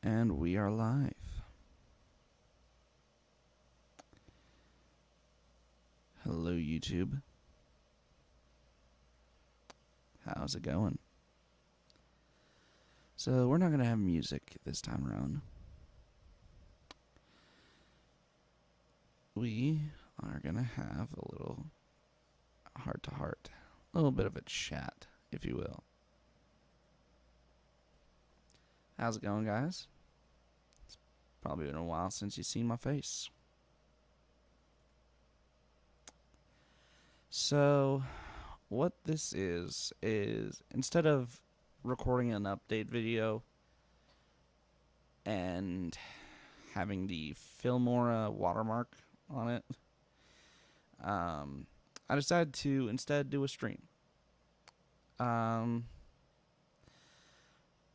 And we are live. Hello, YouTube. How's it going? So, we're not going to have music this time around. We are going to have a little heart to heart, a little bit of a chat, if you will. How's it going, guys? It's probably been a while since you've seen my face. So, what this is instead of recording an update video and having the Filmora watermark on it, I decided to instead do a stream.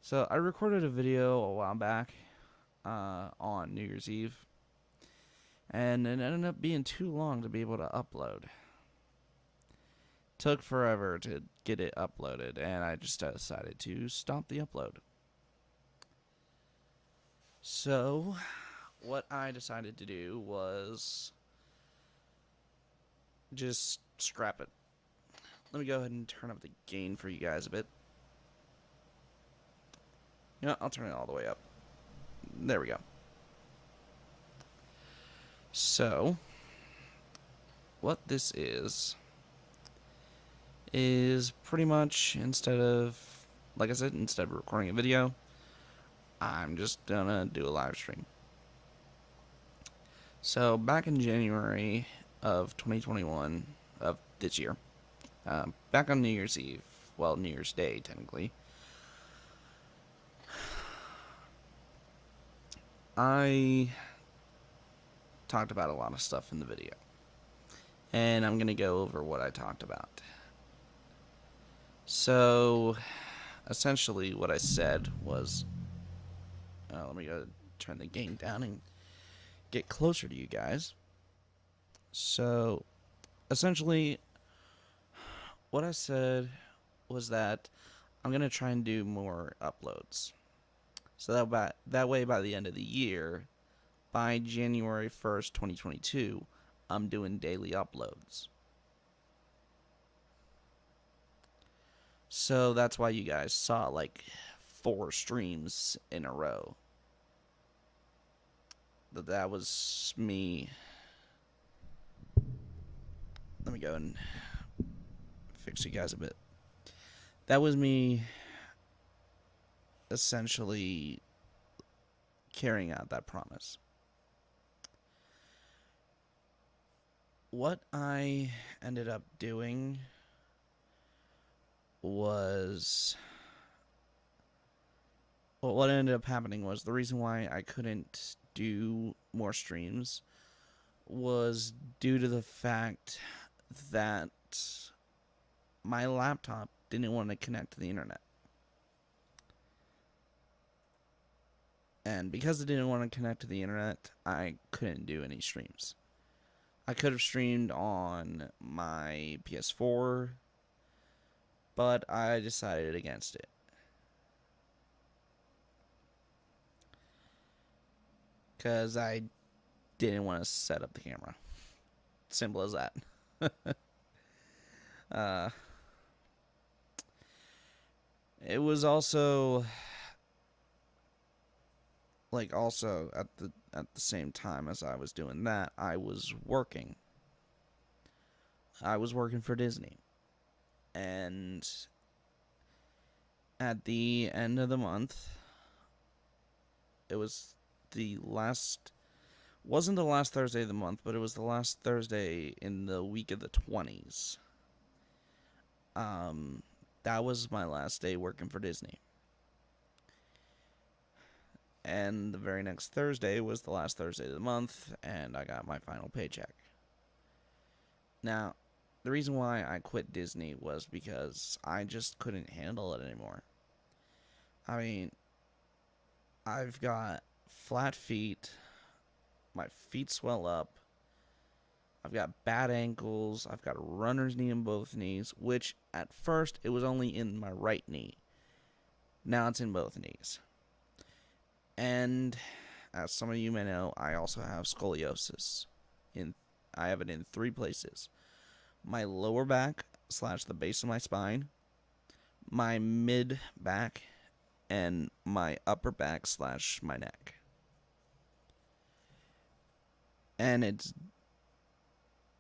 So I recorded a video a while back on New Year's Eve, and it ended up being too long to be able to upload. Took forever to get it uploaded, and I just decided to stop the upload. So, what I decided to do was just scrap it. Let me go ahead and turn up the gain for you guys a bit. You know, I'll turn it all the way up. There we go. So, what this is pretty much instead of, like I said, instead of recording a video, I'm just gonna do a live stream. So, back in January of 2021, of this year, back on New Year's Eve, well, New Year's Day, technically, I talked about a lot of stuff in the video, and I'm going to go over what I talked about. So, essentially what I said was, let me go turn the gain down and get closer to you guys. So, essentially, what I said was that I'm going to try and do more uploads. So that way, by the end of the year, by January 1st, 2022, I'm doing daily uploads. So that's why you guys saw like 4 streams in a row. That was me. Let me go and fix you guys a bit. That was me essentially carrying out that promise. What I ended up doing was, well, what ended up happening was the reason why I couldn't do more streams was due to the fact that my laptop didn't want to connect to the internet. And because it didn't want to connect to the internet, I couldn't do any streams. I could have streamed on my PS4, but I decided against it. Because I didn't want to set up the camera. Simple as that. It was also at the same time as I was doing that, I was working. I was working for Disney. And at the end of the month, it was wasn't the last Thursday of the month, but it was the last Thursday in the week of the 20s. That was my last day working for Disney. And the very next Thursday was the last Thursday of the month, and I got my final paycheck. Now, the reason why I quit Disney was because I just couldn't handle it anymore. I mean, I've got flat feet, my feet swell up, I've got bad ankles, I've got a runner's knee in both knees, which at first it was only in my right knee. Now it's in both knees. And as some of you may know, I also have scoliosis. In I have it in three places: my lower back slash the base of my spine, my mid back, and my upper back slash my neck. And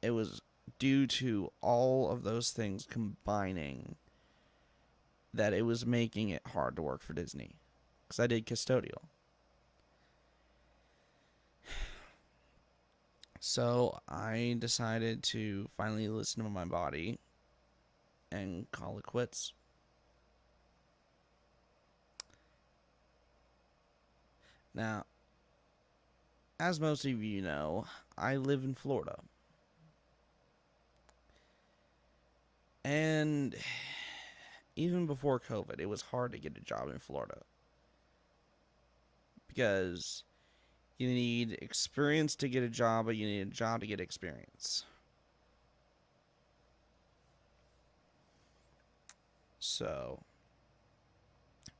it was due to all of those things combining that it was making it hard to work for Disney, because I did custodial. So I decided to finally listen to my body and call it quits. Now, as most of you know, I live in Florida. And even before COVID, it was hard to get a job in Florida. Because you need experience to get a job, but you need a job to get experience. So,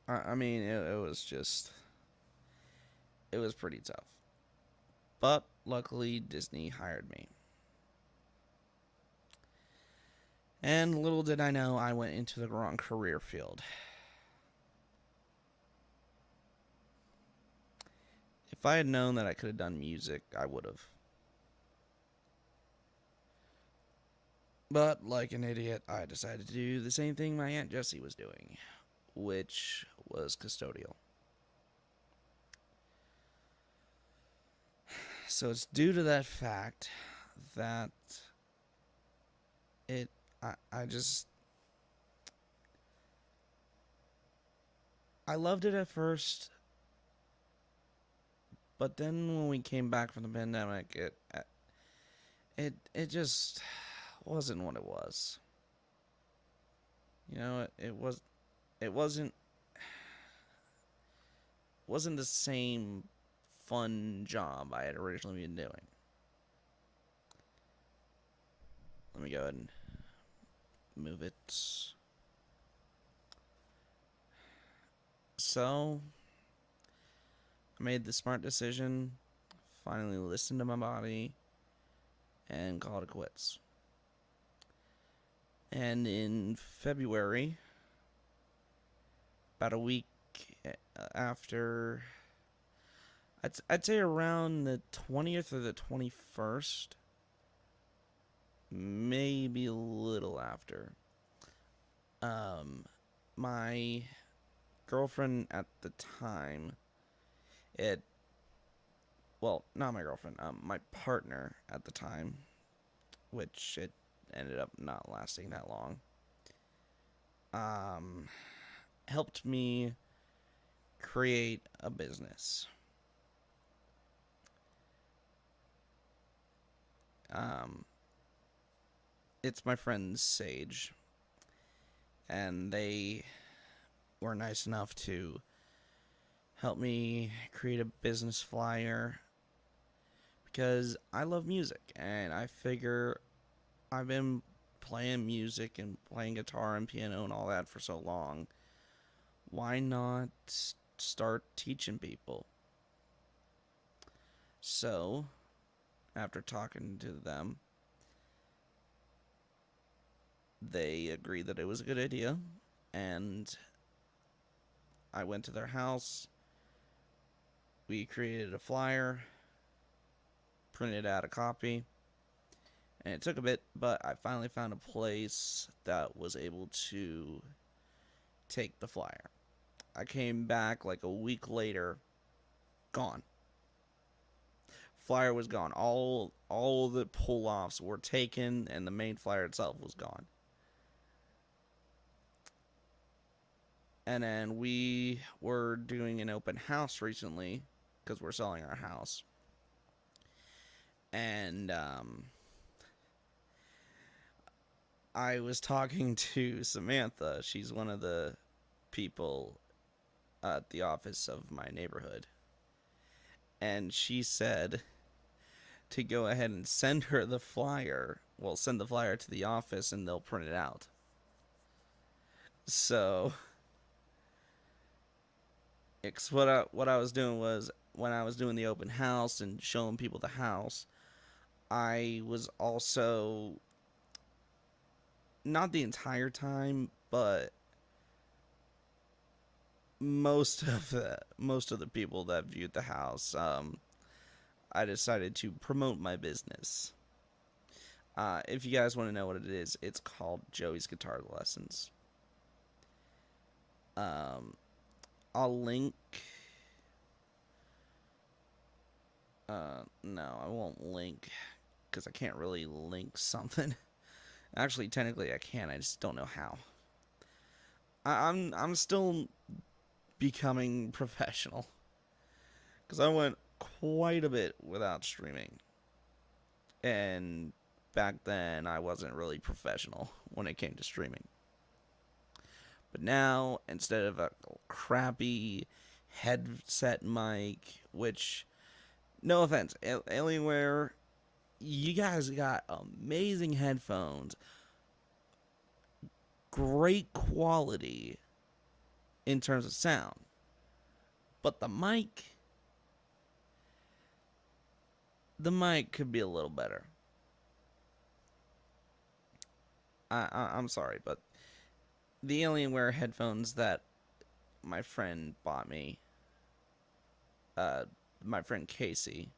I mean, it was just, it was pretty tough. But luckily, Disney hired me. And little did I know, I went into the wrong career field. If I had known that I could have done music, I would have. But, like an idiot, I decided to do the same thing my Aunt Jessie was doing, which was custodial. So it's due to that fact that I just, I loved it at first, but then when we came back from the pandemic, it just wasn't what it was. You know, it wasn't the same fun job I had originally been doing. Let me go ahead and move it. So, I made the smart decision, finally listened to my body, and called it quits. And in February, about a week after, I'd say around the 20th or the 21st, maybe a little after, my girlfriend at the time, well, not my girlfriend, my partner at the time, which it ended up not lasting that long, helped me create a business. It's my friend Sage, and they were nice enough to help me create a business flyer, because I love music, and I figure I've been playing music and playing guitar and piano and all that for so long. Why not start teaching people? So, after talking to them, they agreed that it was a good idea, and I went to their house. We created a flyer, printed out a copy, and it took a bit, but I finally found a place that was able to take the flyer. I came back like a week later, gone. Flyer was gone. All the pull-offs were taken, and the main flyer itself was gone. And then we were doing an open house recently, because we're selling our house. And I was talking to Samantha. She's one of the people at the office of my neighborhood. And she said to go ahead and send her the flyer. Well, send the flyer to the office and they'll print it out. So 'Cause what I was doing was when I was doing the open house and showing people the house, I was also not the entire time, but most of the people that viewed the house, I decided to promote my business. If you guys want to know what it is, it's called Joey's Guitar Lessons. Um, I'll link. No, I won't link because I can't really link something. Actually, technically, I can. I just don't know how. I'm still becoming professional because I went quite a bit without streaming, and back then I wasn't really professional when it came to streaming. But now, instead of a crappy headset mic, which, no offense, Alienware, you guys got amazing headphones, great quality in terms of sound, but the mic could be a little better. I'm sorry, but the Alienware headphones that my friend bought me, uh, my friend Casey,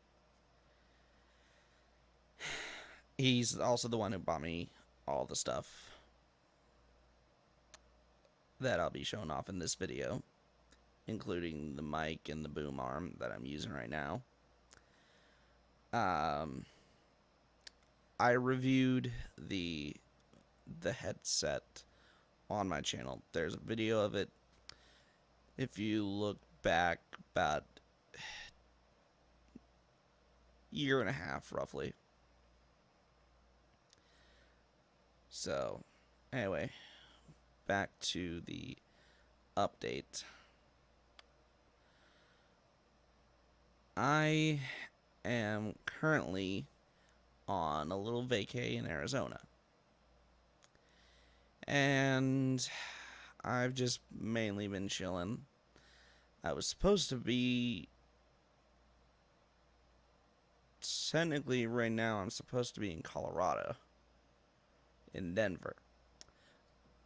he's also the one who bought me all the stuff that I'll be showing off in this video, including the mic and the boom arm that I'm using right now. I reviewed the headset on my channel. There's a video of it. If you look back about a year and a half, roughly. So, anyway, back to the update. I am currently on a little vacay in Arizona. And I've just mainly been chilling. I was supposed to be... Technically, right now, I'm supposed to be in Colorado. In Denver.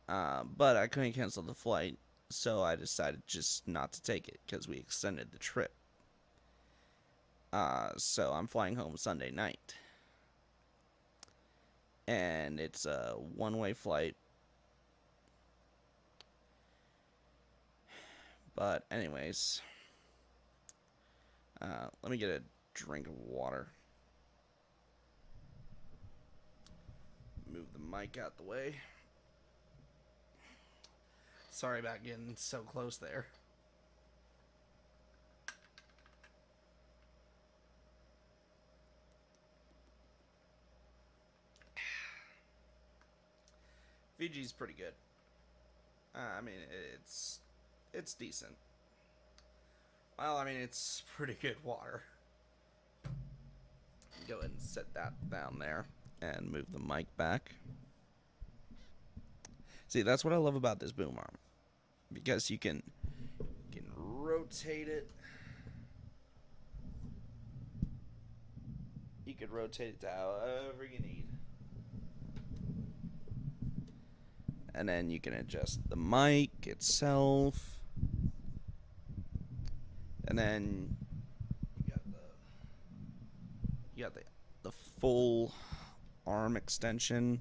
But I couldn't cancel the flight, so I decided just not to take it, because we extended the trip. So I'm flying home Sunday night. And it's a one-way flight. But anyways, let me get a drink of water. Move the mic out the way. Sorry about getting so close there. Fiji's pretty good. I mean, it's decent. Well, I mean, it's pretty good water. Go ahead and set that down there and move the mic back. See, that's what I love about this boom arm, because you can rotate it. You could rotate it to however you need. And then you can adjust the mic itself. And then you got the full arm extension.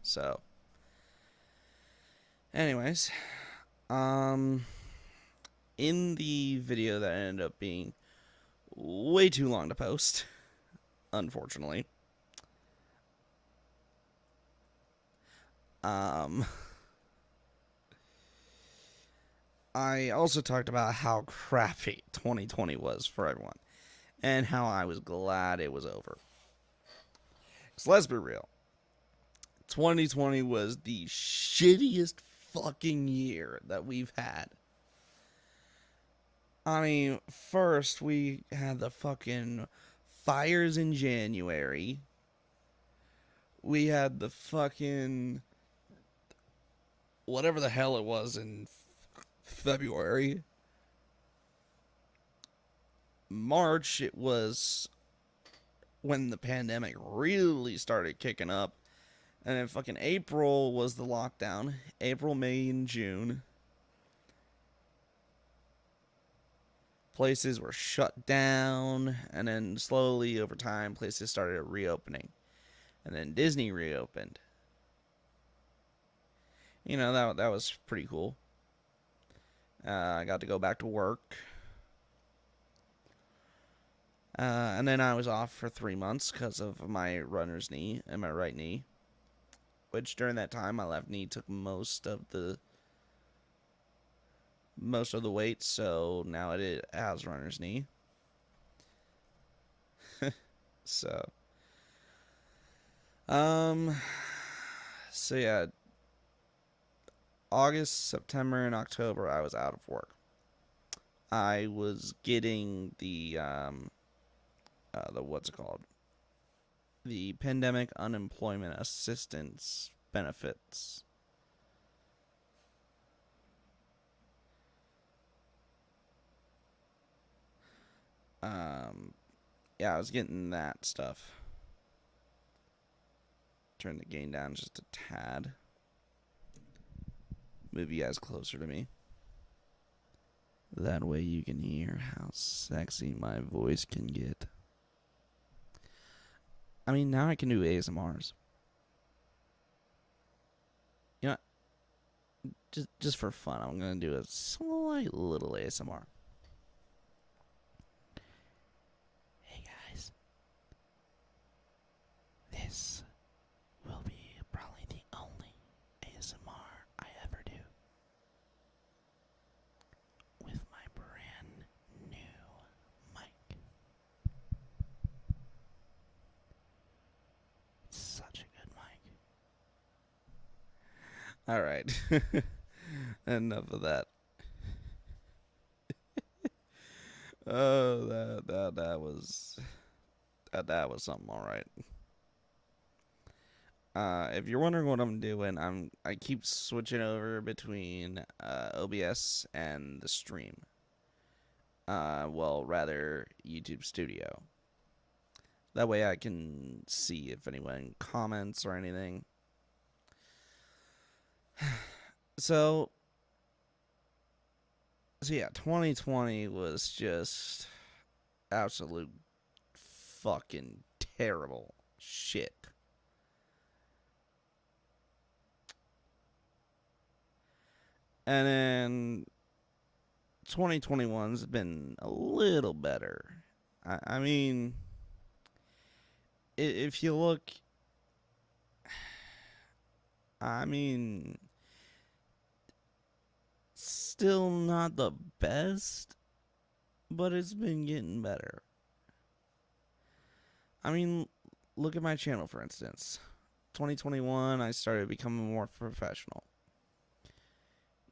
So, anyways, in the video that ended up being way too long to post, unfortunately, I also talked about how crappy 2020 was for everyone, and how I was glad it was over. So let's be real. 2020 was the shittiest fucking year that we've had. I mean, first we had the fucking fires in January. We had the fucking whatever the hell it was in February. March, it was when the pandemic really started kicking up. And then fucking April was the lockdown. April, May, and June. Places were shut down. And then slowly over time, places started reopening. And then Disney reopened. You know, that was pretty cool. I got to go back to work. And then I was off for 3 months because of my runner's knee and my right knee. Which during that time, my left knee took most of the weight, so now it has runner's knee. So, so yeah, August, September, and October, I was out of work. I was getting the what's it called? The Pandemic Unemployment Assistance benefits. Yeah, I was getting that stuff. Turn the gain down just a tad. Move you guys closer to me. That way you can hear how sexy my voice can get. I mean, now I can do ASMRs. You know, just for fun, I'm gonna do a slight little ASMR. Hey guys, this will be probably the only ASMR I ever do with my brand new mic. It's such a good mic. All right, enough of that. Oh, that was something, all right. If you're wondering what I'm doing, I keep switching over between OBS and the stream. Well, rather YouTube Studio. That way I can see if anyone comments or anything. So yeah, 2020 was just absolute fucking terrible shit. And then 2021's been a little better. I mean, if you look, I mean, still not the best, but it's been getting better. I mean, look at my channel, for instance. 2021, I started becoming more professional.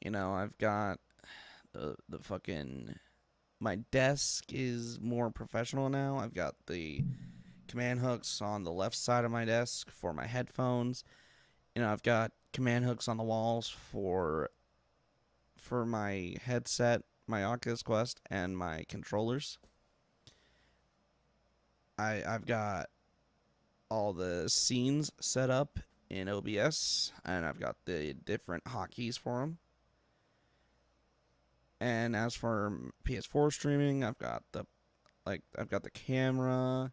You know, I've got the fucking. My desk is more professional now. I've got the command hooks on the left side of my desk for my headphones. You know, I've got command hooks on the walls for my headset, my Oculus Quest, and my controllers. I've got all the scenes set up in OBS, and I've got the different hotkeys for them. And as for PS4 streaming, I've got the camera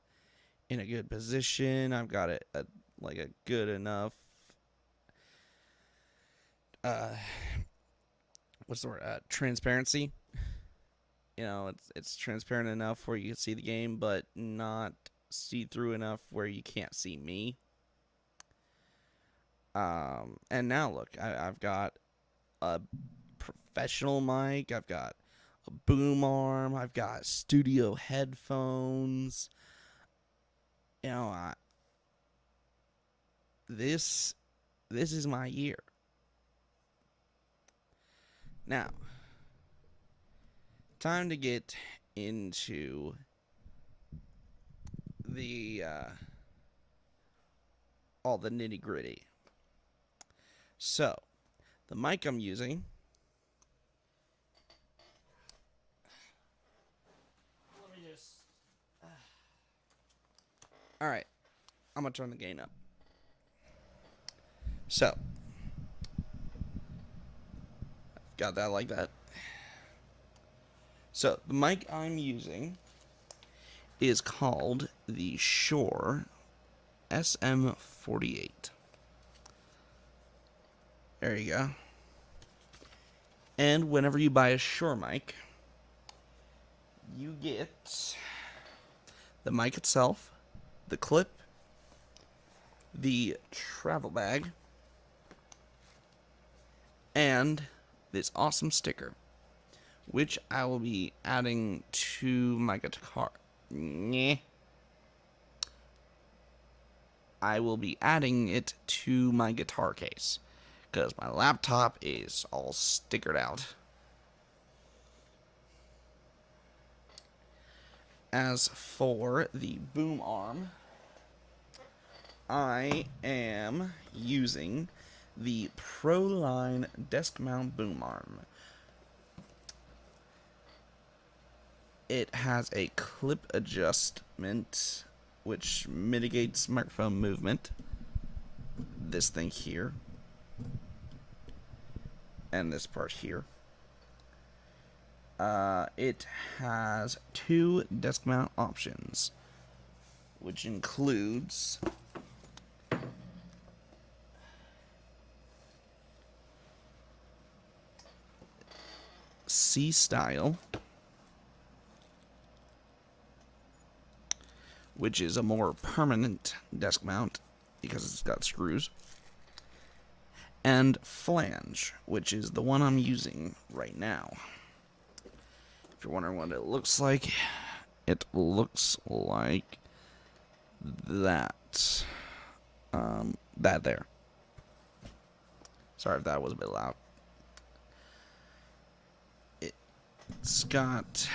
in a good position. I've got it a good enough what's the word? Transparency. You know, it's transparent enough where you can see the game, but not see through enough where you can't see me. And now look, I've got a professional mic. I've got a boom arm. I've got studio headphones. You know, this is my year. Now, time to get into the all the nitty gritty. So, the mic I'm using Alright, I'm going to turn the gain up. So, got that like that. So, the mic I'm using is called the Shure SM48. There you go. And whenever you buy a Shure mic, you get the mic itself, the clip, the travel bag, and this awesome sticker, which I will be adding to my guitar. I will be adding it to my guitar case, because my laptop is all stickered out. As for the boom arm, I am using the Proline desk mount boom arm. It has a clip adjustment which mitigates microphone movement. This thing here. And this part here. It has 2 desk mount options, which includes C style, which is a more permanent desk mount because it's got screws, and flange, which is the one I'm using right now. If you're wondering what it looks like that. That there. Sorry if that was a bit loud. It's got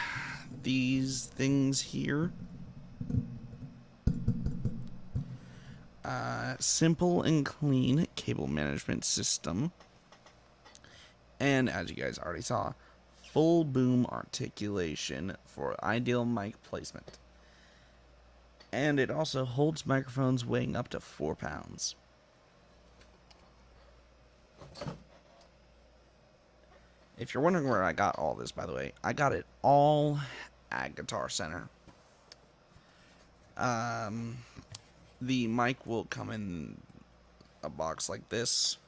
these things here. Simple and clean cable management system. And as you guys already saw, full boom articulation for ideal mic placement. And it also holds microphones weighing up to 4 pounds. If you're wondering where I got all this, by the way, I got it all at Guitar Center. The mic will come in a box like this.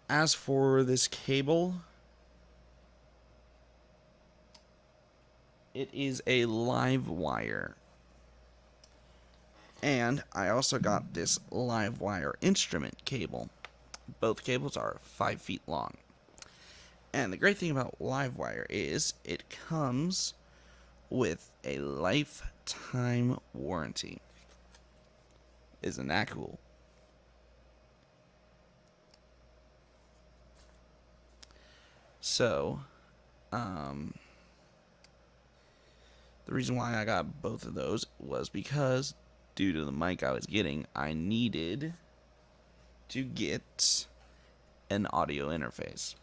As for this cable, it is a Livewire. And I also got this Livewire instrument cable. Both cables are 5 feet long. And the great thing about Livewire is it comes with a lifetime warranty. Isn't that cool? So, the reason why I got both of those was because, due to the mic I was getting, I needed to get an audio interface.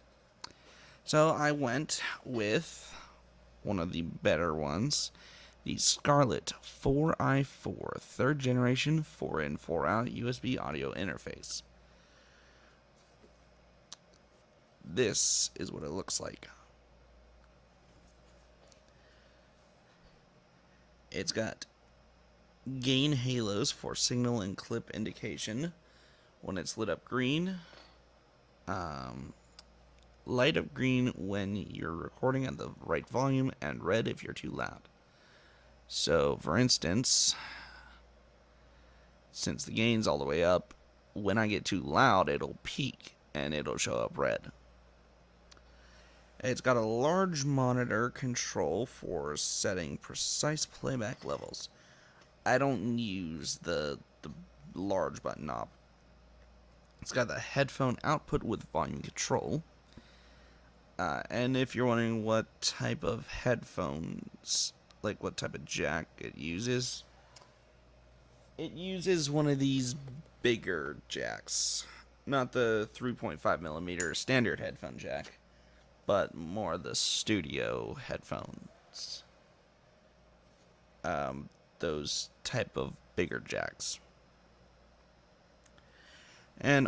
So I went with one of the better ones, the Scarlett 4i4 3rd generation 4-in 4-out USB audio interface. This is what it looks like. It's got gain halos for signal and clip indication when it's lit up green. Light up green when you're recording at the right volume, and red if you're too loud. So, for instance, since the gain's all the way up, when I get too loud, it'll peak and it'll show up red. It's got a large monitor control for setting precise playback levels. I don't use the large button knob. It's got the headphone output with volume control. And if you're wondering what type of headphones, like what type of jack it uses one of these bigger jacks. Not the 3.5mm standard headphone jack, but more the studio headphones. those type of bigger jacks. And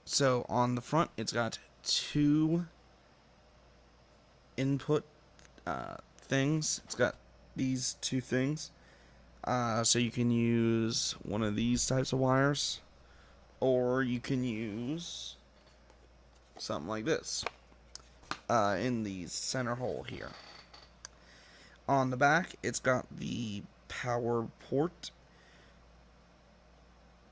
so on the front, it's got two input things. It's got these two things. So you can use one of these types of wires, or you can use something like this in the center hole here. On the back, it's got the power port,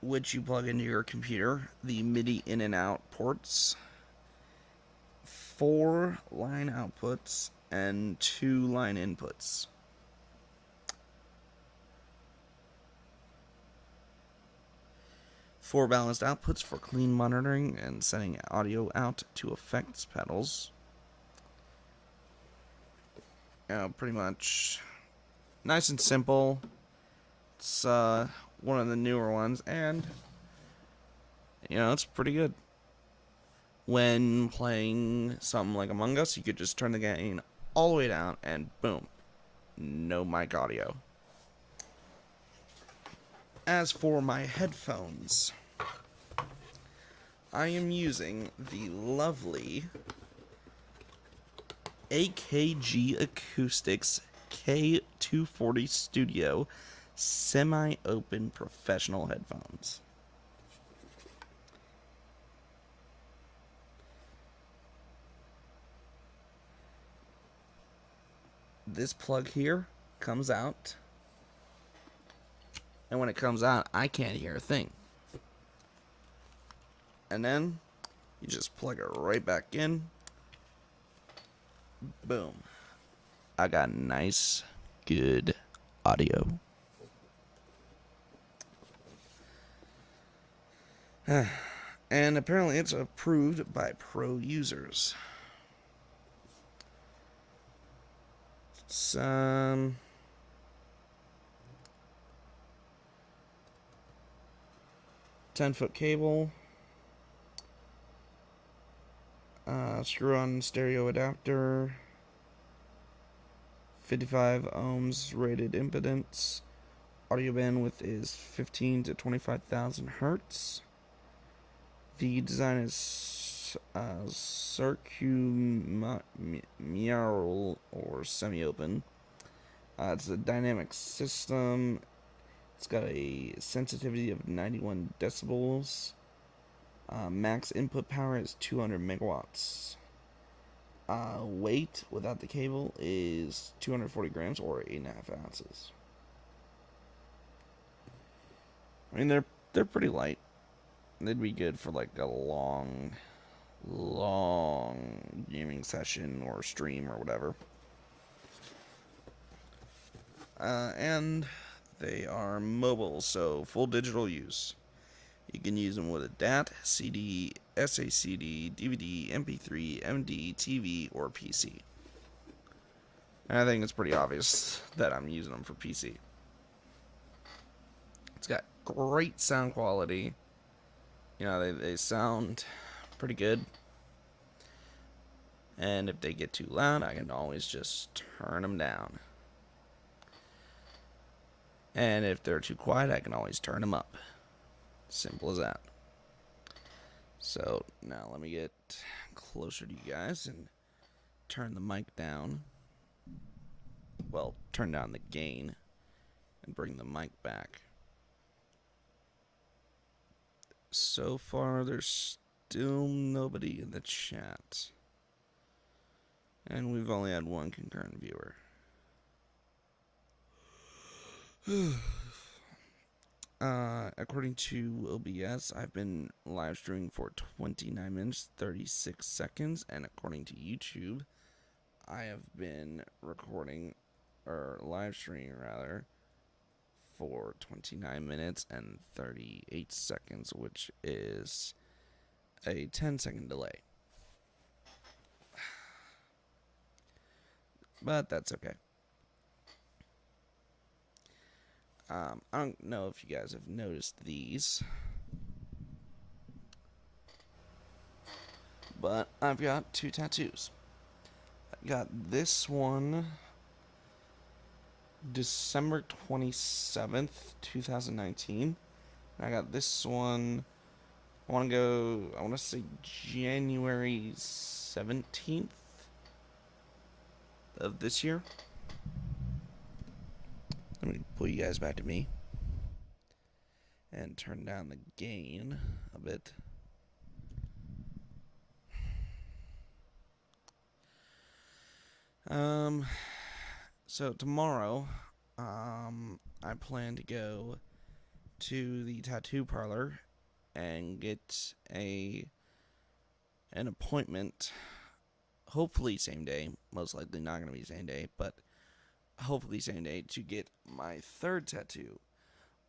which you plug into your computer, the MIDI in and out ports, 4 line outputs, and 2 line inputs. Four balanced outputs for clean monitoring and sending audio out to effects pedals. Pretty much nice and simple. It's one of the newer ones, and it's pretty good. When playing something like Among Us, you could just turn the gain all the way down, and boom, no mic audio. As for my headphones, I am using the lovely AKG Acoustics K240 Studio semi-open professional headphones. This plug here comes out, and when it comes out, I can't hear a thing. And then you just plug it right back in. Boom. I got nice, good audio. And apparently it's approved by pro users. It's 10-foot cable. Screw-on stereo adapter. 55 ohms rated impedance. Audio bandwidth is 15 to 25,000 hertz. The design is circummural or semi-open. It's a dynamic system. It's got a sensitivity of 91 decibels. Max input power is 200 megawatts. Weight without the cable is 240 grams or 8.5 ounces. I mean, they're pretty light. They'd be good for like a long gaming session or stream or whatever. And they are mobile, so full digital use. You can use them with a DAT, CD, SACD, DVD, MP3, MD, TV, or PC. And I think it's pretty obvious that I'm using them for PC. It's got great sound quality. They sound pretty good. And if they get too loud, I can always just turn them down. And if they're too quiet, I can always turn them up. Simple as that. So now let me get closer to you guys and turn the mic down. Well, turn down the gain and bring the mic back. So far, there's still nobody in the chat. And we've only had one concurrent viewer. According to OBS, I've been live streaming for 29 minutes, 36 seconds. And according to YouTube, I have been recording, or live streaming rather, for 29 minutes and 38 seconds, which is a 10-second delay. But that's okay. I don't know if you guys have noticed these, but I've got 2 tattoos. I got this one December 27th, 2019. I got this one. I want to say January 17th of this year. Let me pull you guys back to me and turn down the gain a bit. So tomorrow, I plan to go to the tattoo parlor and get an appointment. Hopefully same day. Most likely not going to be same day, but hopefully same day to get my third tattoo,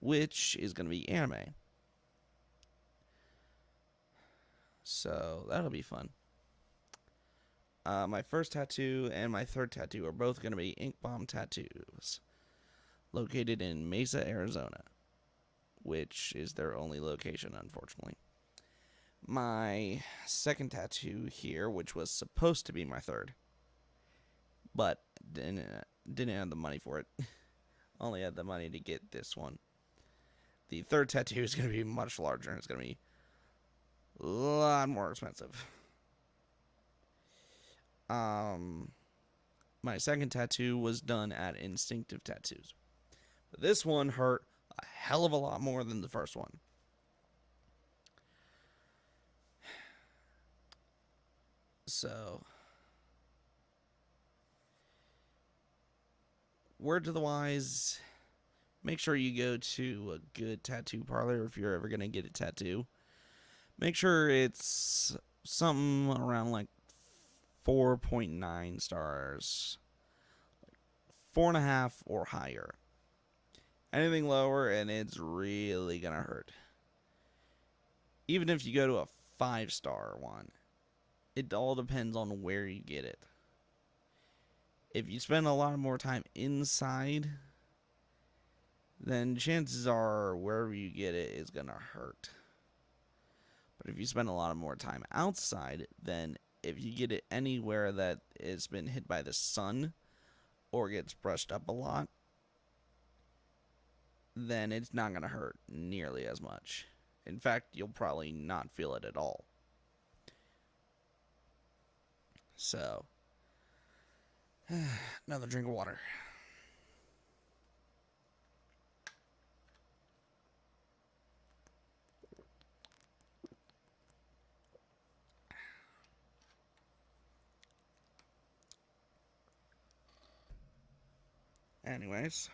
which is going to be anime. So that'll be fun. My first tattoo and my third tattoo are both going to be Ink Bomb tattoos, located in Mesa, Arizona, which is their only location, unfortunately. My second tattoo here, which was supposed to be my third, but didn't have the money for it. Only had the money to get this one. The third tattoo is going to be much larger, and it's going to be a lot more expensive. My second tattoo was done at Instinctive Tattoos. But this one hurt a hell of a lot more than the first one. So, word to the wise, make sure you go to a good tattoo parlor if you're ever going to get a tattoo. Make sure it's something around like 4.9 stars. 4.5 or higher. Anything lower and it's really going to hurt. Even if you go to a 5-star one, it all depends on where you get it. If you spend a lot more time inside, then chances are wherever you get it is going to hurt. But if you spend a lot more time outside, then if you get it anywhere that it's been hit by the sun or gets brushed up a lot, then it's not going to hurt nearly as much. In fact, you'll probably not feel it at all. So, another drink of water. Anyways,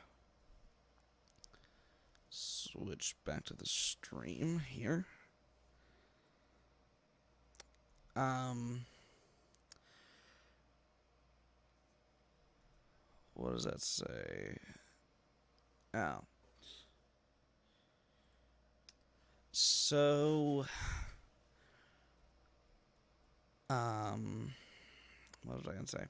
switch back to the stream here. What does that say? Oh. So, what was I gonna say?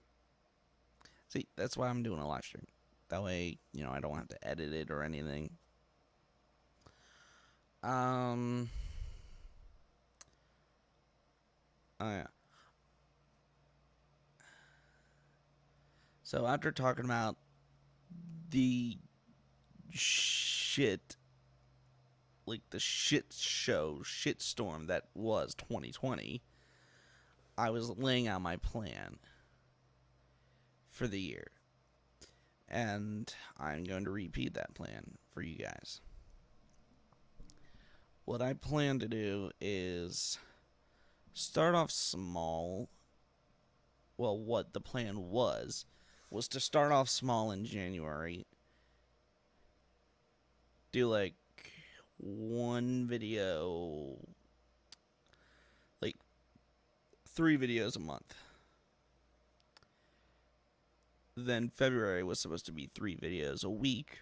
See, that's why I'm doing a live stream. That way, I don't have to edit it or anything. Oh yeah. So after talking about the shit, like the shit storm that was 2020, I was laying out my plan for the year. And I'm going to repeat that plan for you guys. What I plan to do is start off small. Well, what the plan was to start off small in January. Do like one video, like 3 videos a month. Then February was supposed to be 3 videos a week.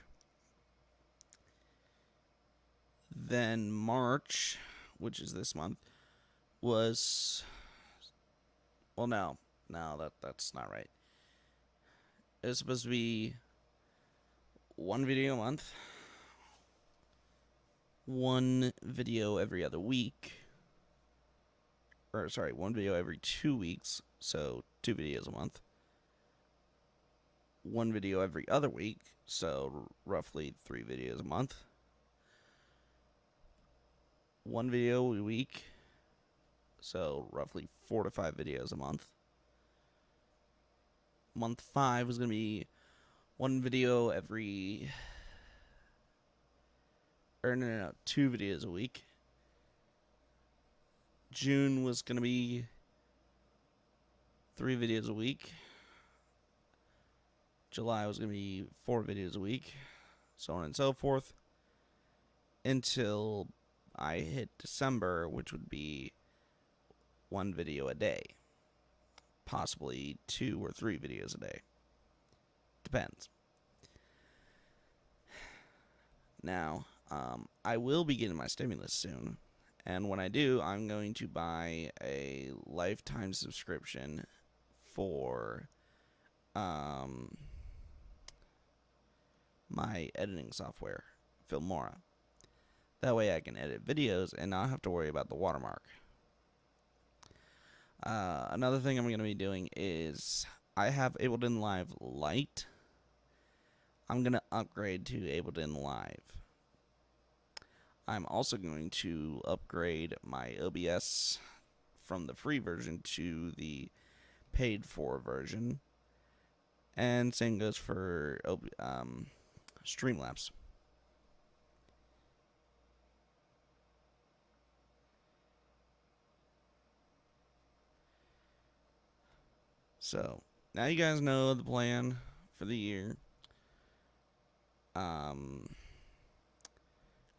Then March, which is this month, was... Well, no, that's not right. It was supposed to be 1 video a month, 1 video every other week, or sorry, 1 video every 2 weeks, so 2 videos a month. one video every other week, so roughly 3 videos a month. One video a week, so roughly 4 to 5 videos a month. Month 5 was going to be one video every... no, 2 videos a week. June was going to be 3 videos a week. July was going to be 4 videos a week. So on and so forth. Until I hit December, which would be 1 video a day. Possibly 2 or 3 videos a day. Depends. Now, I will be getting my stimulus soon. And when I do, I'm going to buy a lifetime subscription for my editing software, Filmora. That way I can edit videos and not have to worry about the watermark. Another thing I'm going to be doing is I have Ableton Live Lite. I'm going to upgrade to Ableton Live. I'm also going to upgrade my OBS from the free version to the paid for version. And same goes for Streamlabs. So, now you guys know the plan for the year. Of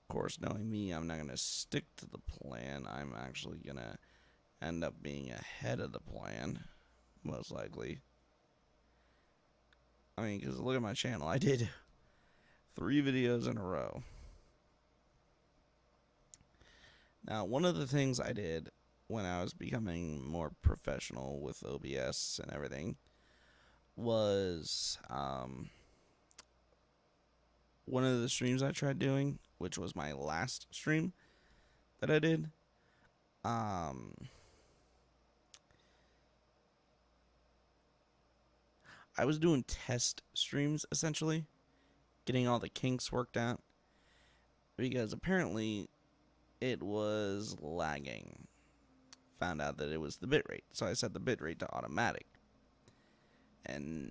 course, knowing me, I'm not going to stick to the plan. I'm actually going to end up being ahead of the plan, most likely. I mean, because look at my channel. I did 3 videos in a row. Now, one of the things I did when I was becoming more professional with OBS and everything was one of the streams I tried doing, which was my last stream that I did. I was doing test streams, essentially, getting all the kinks worked out, because apparently it was lagging. Found out that it was the bitrate, so I set the bitrate to automatic. And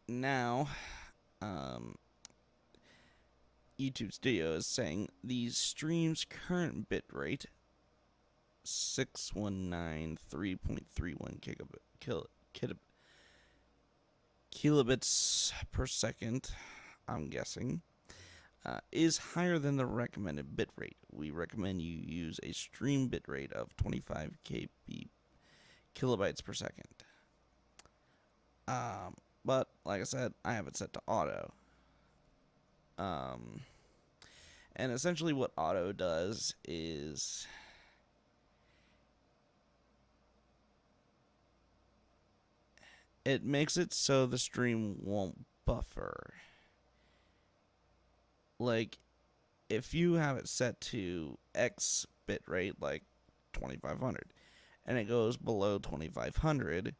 now, YouTube Studio is saying the stream's current bitrate, 619.3.31 kilobits per second, I'm guessing, is higher than the recommended bitrate. We recommend you use a stream bitrate of 25 kilobytes per second. But, like I said, I have it set to auto. And essentially what auto does is it makes it so the stream won't buffer. Like, if you have it set to X bitrate, like 2500, and it goes below 2500,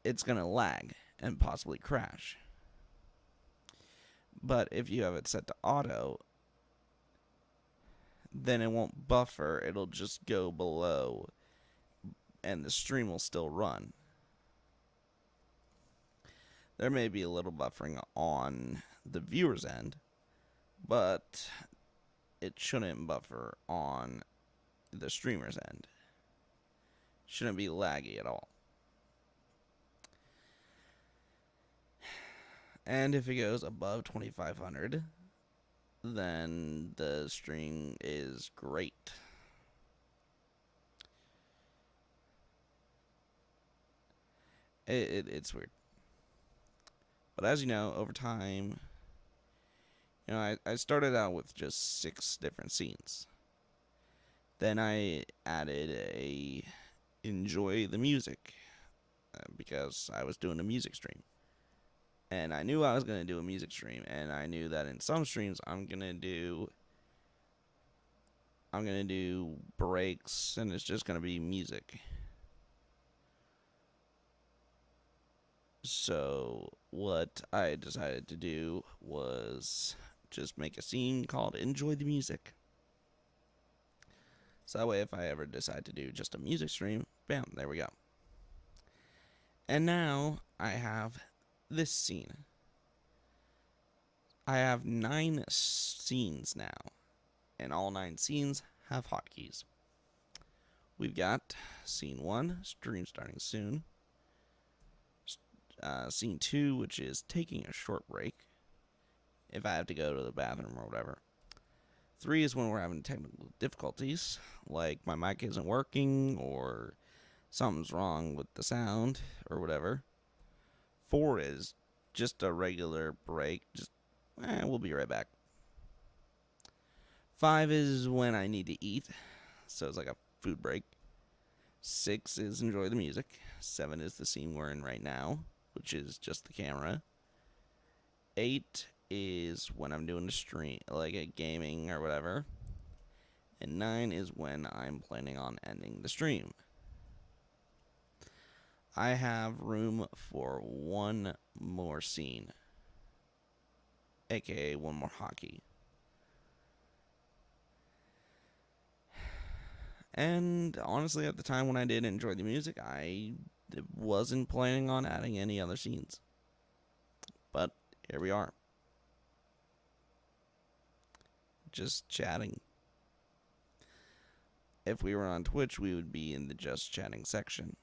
it's going to lag and possibly crash. But if you have it set to auto, then it won't buffer. It'll just go below, and the stream will still run. There may be a little buffering on the viewer's end, but it shouldn't buffer on the streamer's end. Shouldn't be laggy at all. And if it goes above 2500, then the stream is great. It's weird. But as you know, over time, you know, I started out with just 6 different scenes. Then I added a enjoy the music, because I was doing a music stream. And I knew I was going to do a music stream, and I knew that in some streams I'm going to do breaks, and it's just going to be music. So what I decided to do was just make a scene called Enjoy the Music. So that way, if I ever decide to do just a music stream, bam, there we go. And now I have this scene. I have 9 scenes now, and all 9 scenes have hotkeys. We've got scene 1, stream starting soon. Scene 2, which is taking a short break, if I have to go to the bathroom or whatever. 3 is when we're having technical difficulties, like my mic isn't working or something's wrong with the sound or whatever. 4 is just a regular break, we'll be right back. 5 is when I need to eat, so it's like a food break. 6 is enjoy the music. 7 is the scene we're in right now, which is just the camera. 8 is when I'm doing a stream, like a gaming or whatever. And 9 is when I'm planning on ending the stream. I have room for one more scene, aka one more hotkey. And honestly, at the time when I did enjoy the music, I wasn't planning on adding any other scenes. But here we are. Just chatting. If we were on Twitch, we would be in the just chatting section.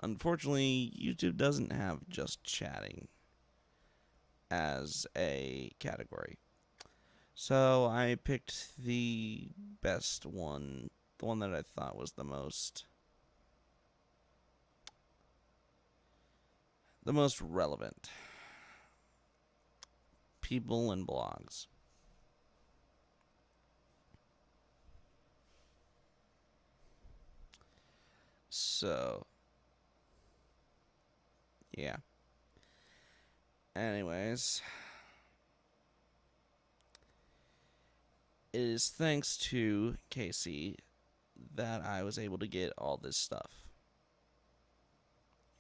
Unfortunately, YouTube doesn't have just chatting as a category. So I picked the best one, the one that I thought was the most relevant. People and blogs. So, yeah. Anyways, it is thanks to Casey that I was able to get all this stuff.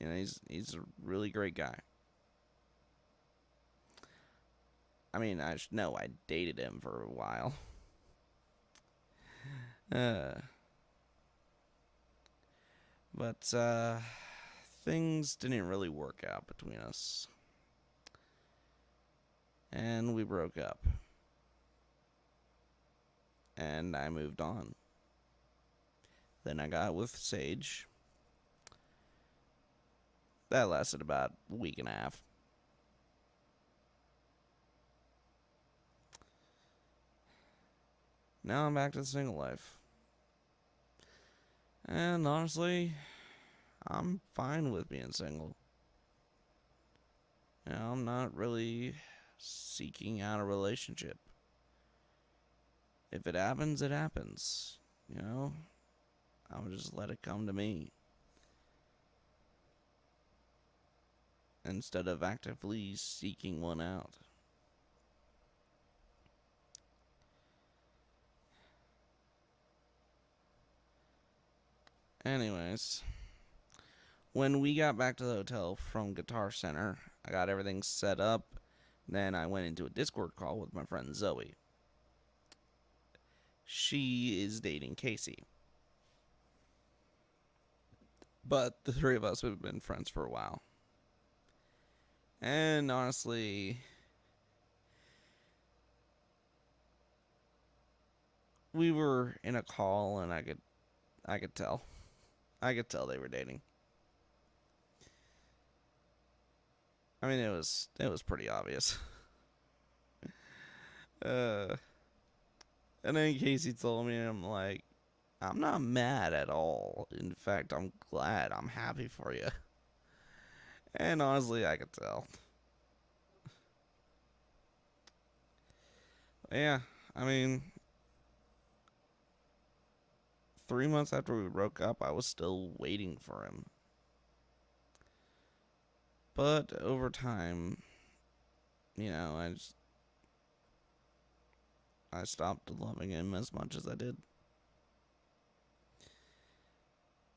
You know, he's a really great guy. I mean, I dated him for a while. But things didn't really work out between us. And we broke up. And I moved on. Then I got with Sage. That lasted about a week and a half. Now I'm back to the single life. And honestly, I'm fine with being single. You know, I'm not really seeking out a relationship. If it happens, it happens. You know, I'll just let it come to me. Instead of actively seeking one out. Anyways, when we got back to the hotel from Guitar Center, I got everything set up. Then I went into a Discord call with my friend Zoe. She is dating Casey. But the three of us have been friends for a while. And honestly, we were in a call and I could tell. I could tell they were dating. I mean, it was pretty obvious. And then Casey told me, and I'm like, I'm not mad at all. In fact, I'm glad. I'm happy for you. And honestly, I could tell. Yeah, I mean, 3 months after we broke up, I was still waiting for him. But over time, you know, I stopped loving him as much as I did.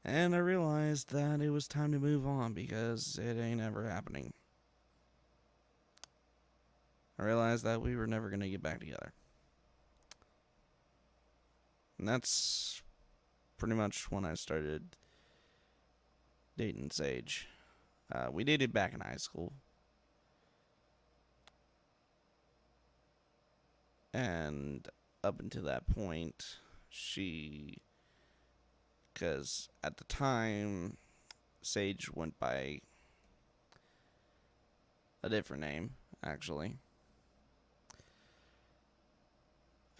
And I realized that it was time to move on because it ain't ever happening. I realized that we were never going to get back together. And that's pretty much when I started dating Sage. We dated back in high school. And up until that point, because at the time, Sage went by a different name, actually.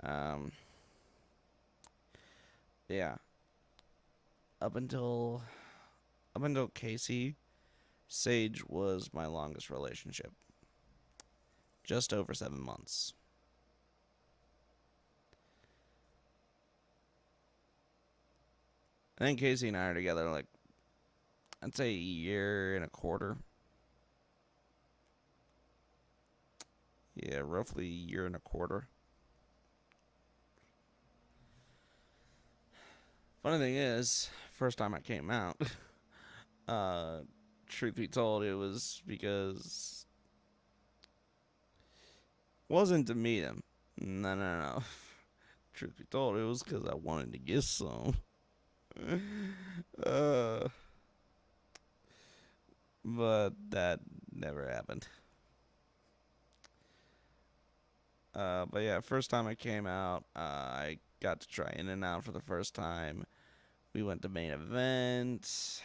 Um, yeah. Up until Casey, Sage was my longest relationship. Just over 7 months. I think Casey and I are together like, I'd say a year and a quarter. Yeah, roughly a year and a quarter. Funny thing is, first time I came out, truth be told, it was because wasn't to meet him. No. Truth be told, it was because I wanted to get some. uh, but that never happened. But yeah, first time I came out, I got to try In-N-Out for the first time. We went to main event.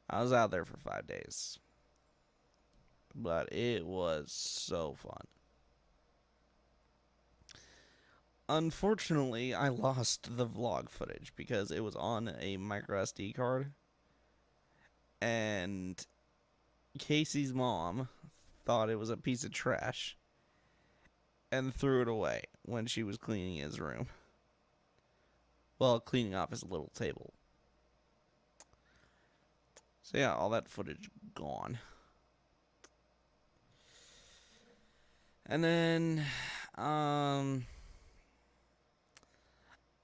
I was out there for 5 days. But it was so fun. Unfortunately, I lost the vlog footage because it was on a micro SD card. And Casey's mom thought it was a piece of trash and threw it away when she was cleaning his room. Well, cleaning off his little table. So yeah, all that footage gone. And then,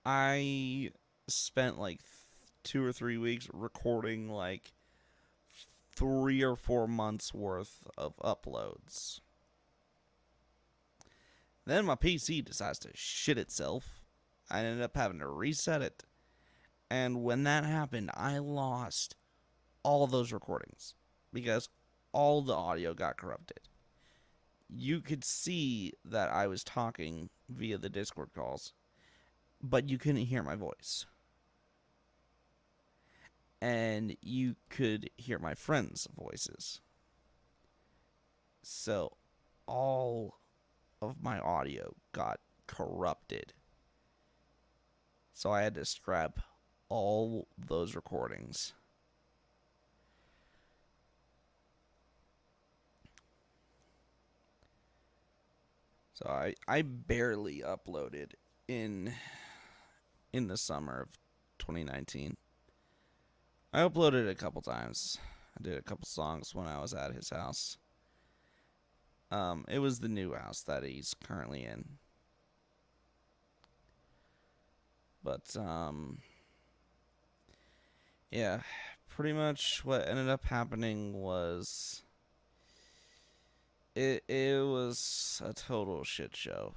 I spent like 2 or 3 weeks recording like 3 or 4 months worth of uploads. Then my PC decides to shit itself. I ended up having to reset it. And when that happened, I lost all those recordings because all the audio got corrupted. You could see that I was talking via the Discord calls, but you couldn't hear my voice. And you could hear my friends' voices. So all of my audio got corrupted. So I had to scrap all those recordings. So I barely uploaded in the summer of 2019. I uploaded a couple times. I did a couple songs when I was at his house. It was the new house that he's currently in. But yeah, pretty much what ended up happening was it was a total shit show.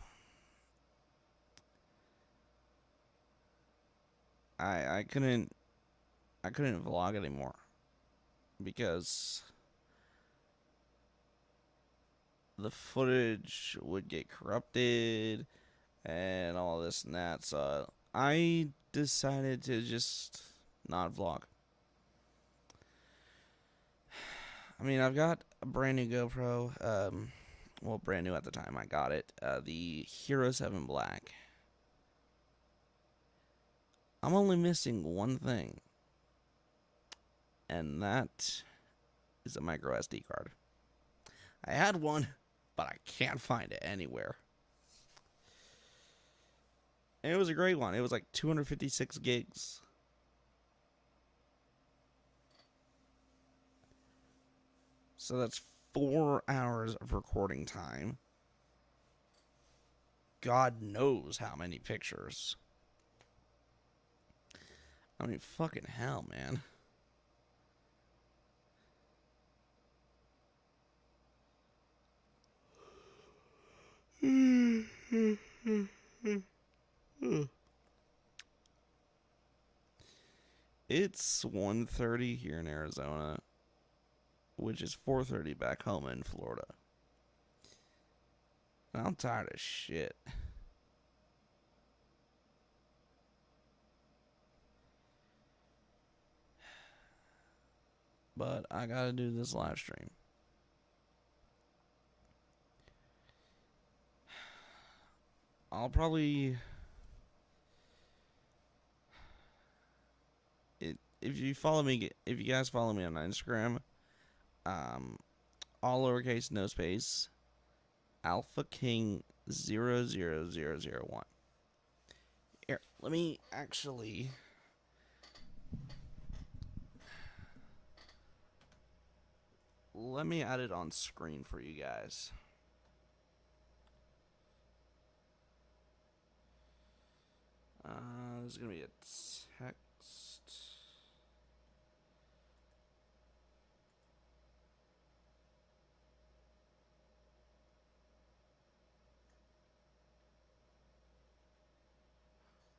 I couldn't vlog anymore because the footage would get corrupted and all this and that. So I decided to just not vlog. I mean, I've got a brand new GoPro. Well, brand new at the time I got it. The Hero 7 Black. I'm only missing one thing, and that is a micro SD card. I had one, but I can't find it anywhere. And it was a great one. It was like 256 gigs. So that's 4 hours of recording time. God knows how many pictures. I mean, fucking hell, man. It's 1:30 here in Arizona, which is 4:30 back home in Florida. And I'm tired of shit. But I gotta do this live stream. I'll probably if you follow me, if you guys follow me on Instagram, um, all lowercase, no space, Alpha King 00001. Here, let me actually. Let me add it on screen for you guys. There's gonna be a text.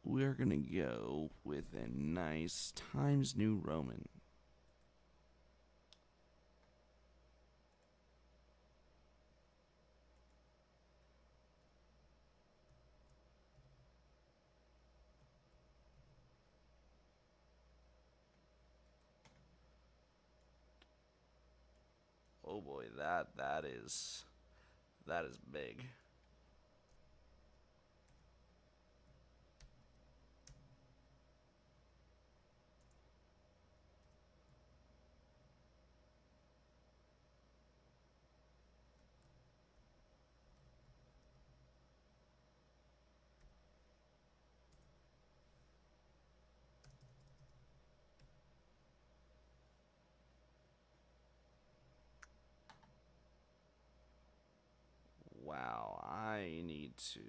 We're gonna go with a nice Times New Roman. Oh boy, that is big. Wow, I need to.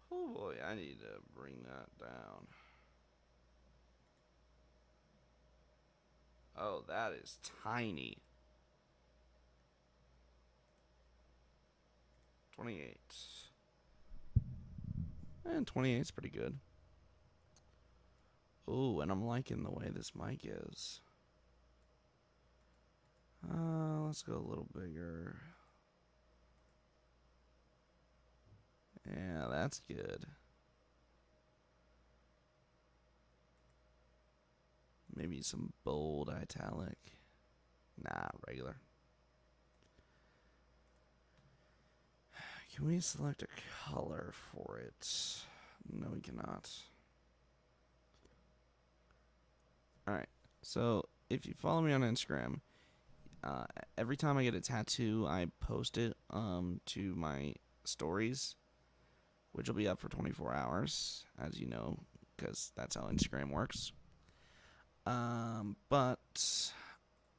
Oh boy, I need to bring that down. Oh, that is tiny. 28. And 28 is pretty good. Ooh, and I'm liking the way this mic is. Let's go a little bigger. Yeah, that's good. Maybe some bold italic. Nah, regular. Can we select a color for it? No, we cannot. Alright, so if you follow me on Instagram, every time I get a tattoo, I post it to my stories, which will be up for 24 hours, as you know, because that's how Instagram works. But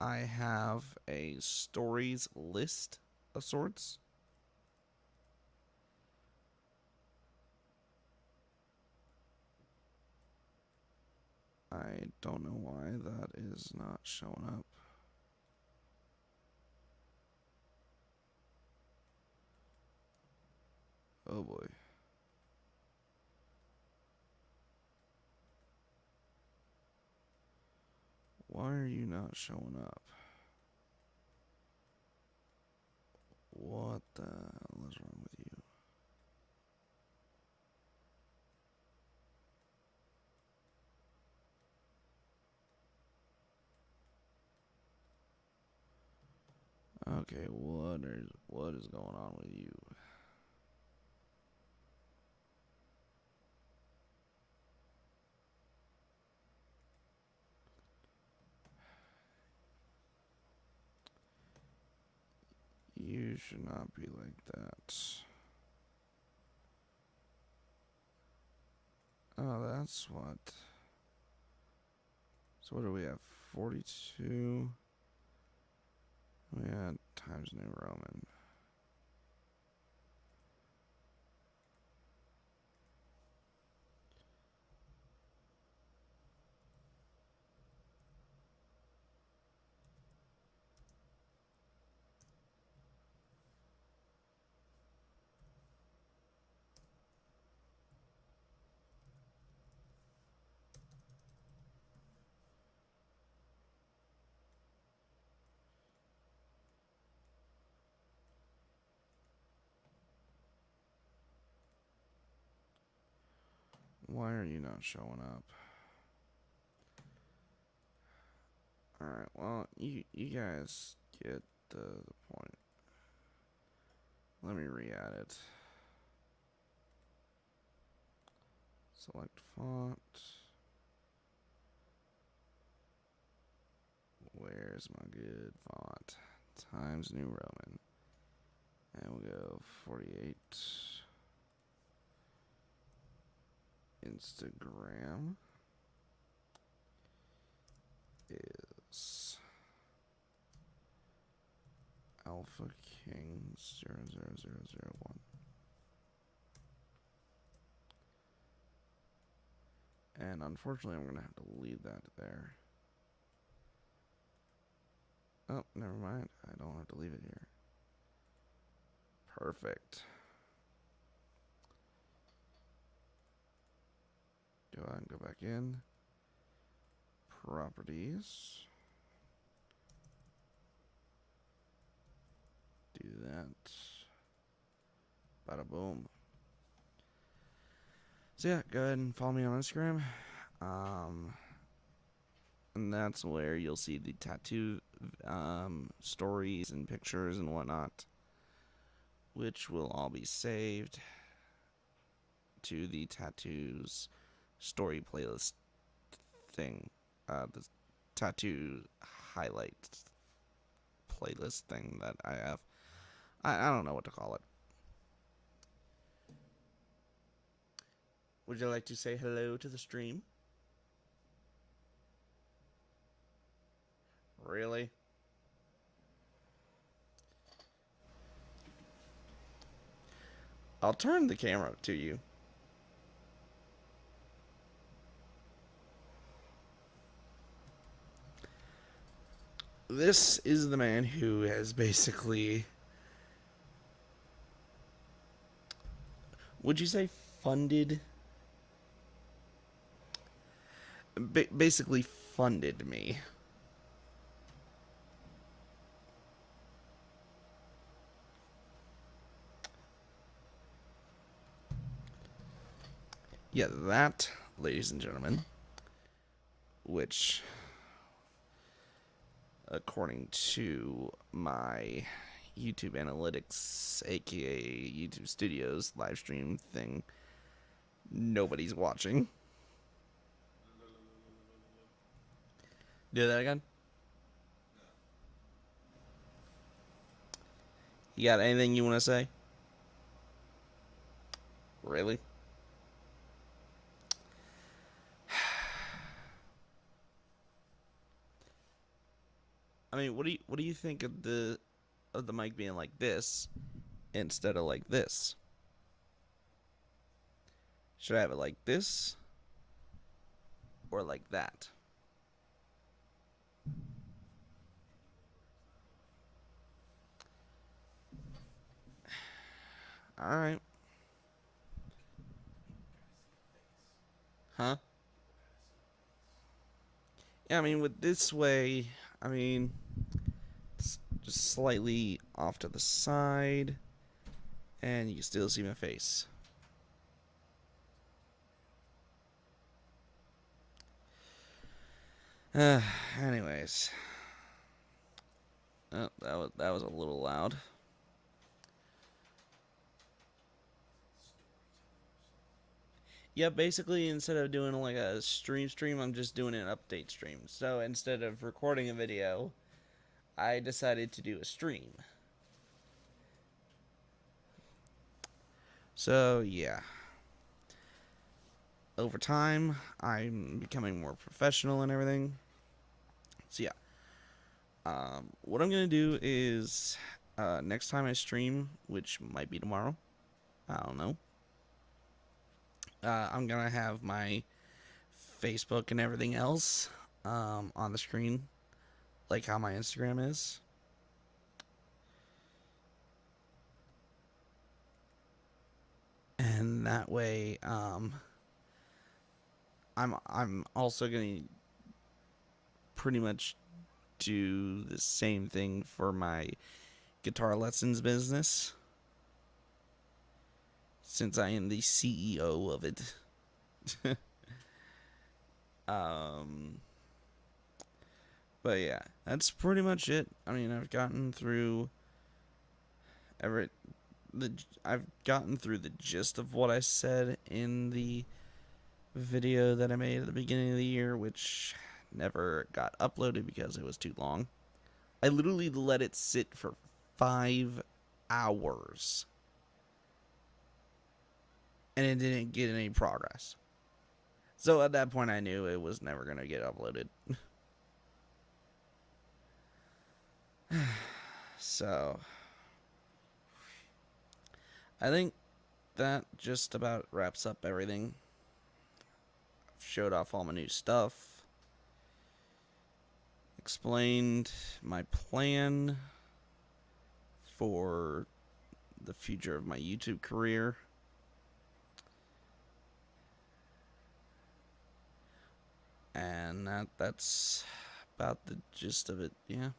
I have a stories list of sorts. I don't know why that is not showing up. Oh boy. Why are you not showing up? What the hell is wrong with you? Okay, what is going on with you? You should not be like that. Oh, that's what. So what do we have? 42. We had Times New Roman. Why are you not showing up? Alright, well, you guys get the point. Let me re-add it. Select font. Where's my good font? Times New Roman. And we'll go 48. Instagram is Alpha King 00001. And unfortunately, I'm going to have to leave that there. Oh, never mind. I don't have to leave it here. Perfect. Go ahead and go back in. Properties. Do that. Bada boom. So yeah, go ahead and follow me on Instagram. And that's where you'll see the tattoo stories and pictures and whatnot, which will all be saved to the tattoos story playlist thing, the tattoo highlights playlist thing that I have. I don't know what to call it. Would you like to say hello to the stream? Really? I'll turn the camera to you. This is the man who has basically, would you say funded? Basically funded me. Yeah, that, ladies and gentlemen, which, according to my YouTube Analytics, aka YouTube Studios live stream thing, nobody's watching. Do that again? You got anything you want to say? Really? I mean, what do you think of the mic being like this instead of like this? Should I have it like this or like that? All right. Huh? Yeah, I mean, with this way, I mean, it's just slightly off to the side, and you can still see my face. Anyways. Oh, that was a little loud. Yeah, basically instead of doing like a stream, I'm just doing an update stream. So instead of recording a video, I decided to do a stream. So yeah. Over time, I'm becoming more professional and everything. So yeah. What I'm gonna do is next time I stream, which might be tomorrow, I don't know. I'm gonna have my Facebook and everything else on the screen, like how my Instagram is. And that way, I'm also gonna pretty much do the same thing for my guitar lessons business, since I am the CEO of it. um, but yeah, that's pretty much it. I mean, I've gotten through every I've gotten through the gist of what I said in the video that I made at the beginning of the year, which never got uploaded because it was too long. I literally let it sit for 5 hours and it didn't get any progress. So at that point I knew it was never going to get uploaded. So I think that just about wraps up everything. I've showed off all my new stuff, explained my plan for the future of my YouTube career. And that's about the gist of it, yeah.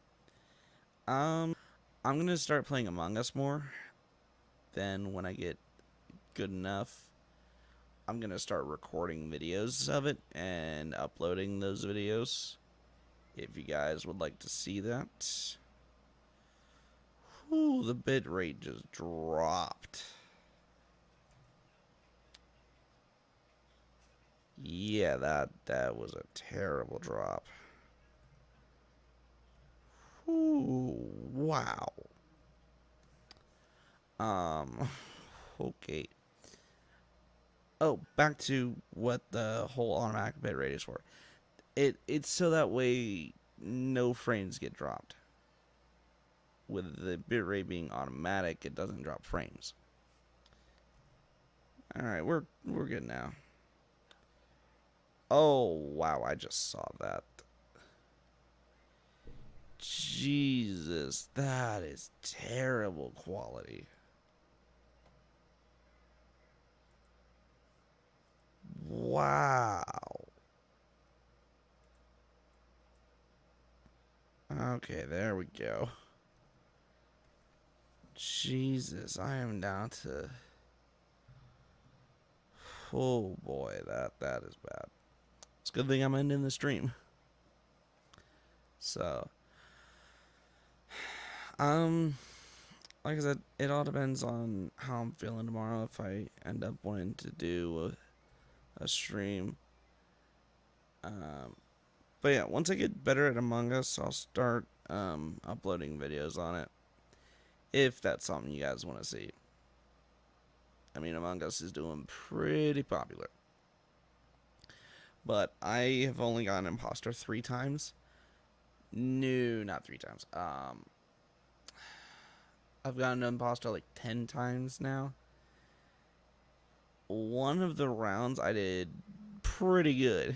I'm gonna start playing Among Us more. Then when I get good enough, I'm gonna start recording videos of it and uploading those videos. If you guys would like to see that. Whew, the bitrate just dropped. Yeah, that was a terrible drop. Ooh, wow. Okay. Oh, back to what the whole automatic bitrate is for. It's so that way no frames get dropped. With the bitrate being automatic, it doesn't drop frames. All right, we're good now. Oh, wow, I just saw that. Jesus, that is terrible quality. Wow. Okay, there we go. Jesus, I am down to... Oh boy, that is bad. It's a good thing I'm ending the stream. So, like I said, it all depends on how I'm feeling tomorrow. If I end up wanting to do a stream. But yeah, once I get better at Among Us, I'll start uploading videos on it. If that's something you guys want to see. I mean, Among Us is doing pretty popular. But I have only gotten imposter 3 times. No, not 3 times. I've gotten imposter like 10 times now. One of the rounds I did pretty good.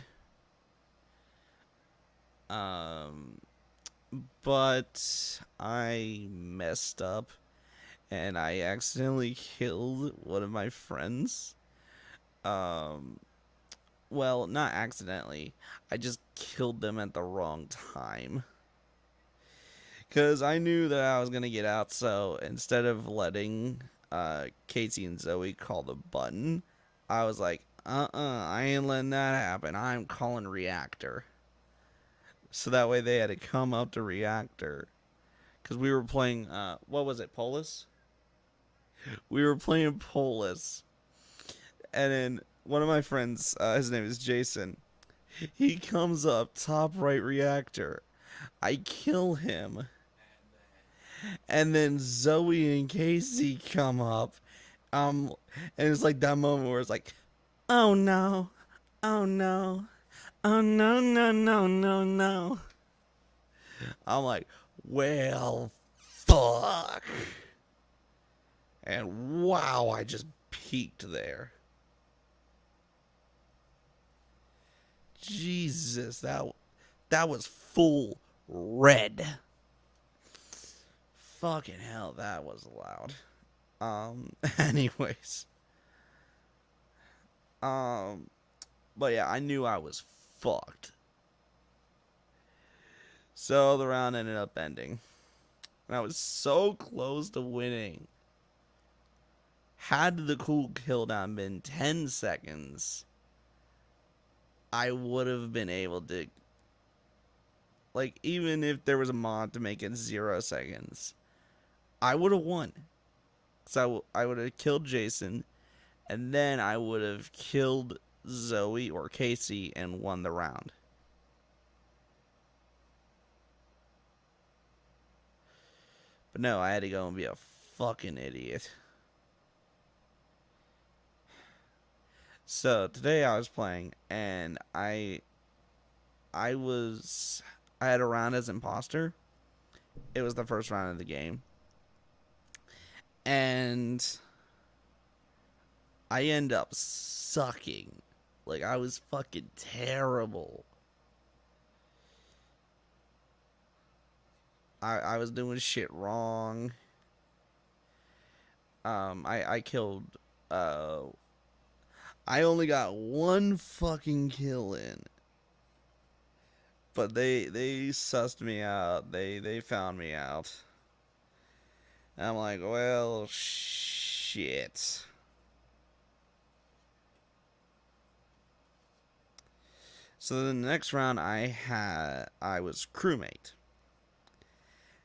But I messed up and I accidentally killed one of my friends. Well, not accidentally. I just killed them at the wrong time. Because I knew that I was going to get out, so instead of letting Casey and Zoe call the button, I was like, I ain't letting that happen. I'm calling Reactor. So that way they had to come up to Reactor. Because we were playing, what was it, Polus? We were playing Polus. And then one of my friends, his name is Jason, he comes up top right Reactor. I kill him. And then Zoe and Casey come up. And it's like that moment where it's like, oh no, oh no, oh no, no, no, no, no. I'm like, well, fuck. And wow, I just peaked there. Jesus, that was full red. Fucking hell, that was loud. Anyways. But yeah, I knew I was fucked. So the round ended up ending. And I was so close to winning. Had the cool cooldown been 10 seconds, I would have been able to, like, even if there was a mod to make it 0 seconds, I would have won. So I would have killed Jason, and then I would have killed Zoe or Casey and won the round. But no, I had to go and be a fucking idiot. So today I was playing, and I had a round as imposter. It was the first round of the game, and I end up sucking. Like, I was fucking terrible. I was doing shit wrong. I killed, uh, I only got one fucking kill in. But they sussed me out. They found me out. And I'm like, well, shit. So then the next round I was crewmate.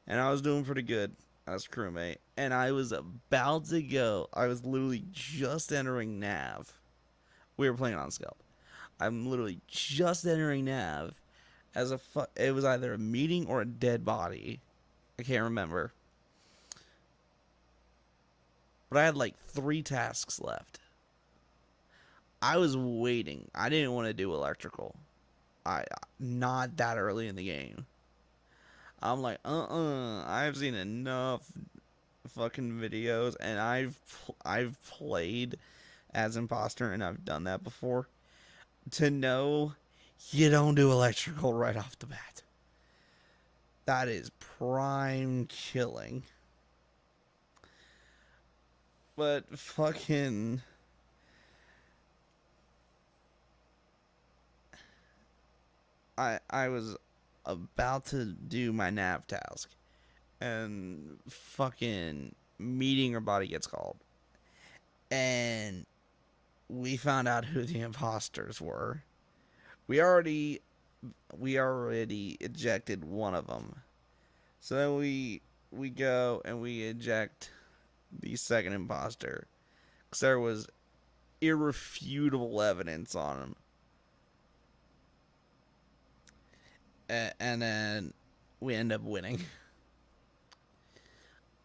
And I was doing pretty good as crewmate. And I was about to go. I was literally just entering Nav. We were playing on Scout. I'm literally just entering Nav as it was either a meeting or a dead body. I can't remember. But I had like 3 tasks left. I was waiting. I didn't want to do electrical. Not that early in the game. I'm like, I've seen enough fucking videos, and I've played as imposter, and I've done that before, to know you don't do electrical right off the bat. That is prime killing. But fucking, I was about to do my nav task, and fucking meeting or body gets called, and we found out who the imposters were. We already ejected one of them, so then we go and we eject the second imposter, because there was irrefutable evidence on him. And then we end up winning.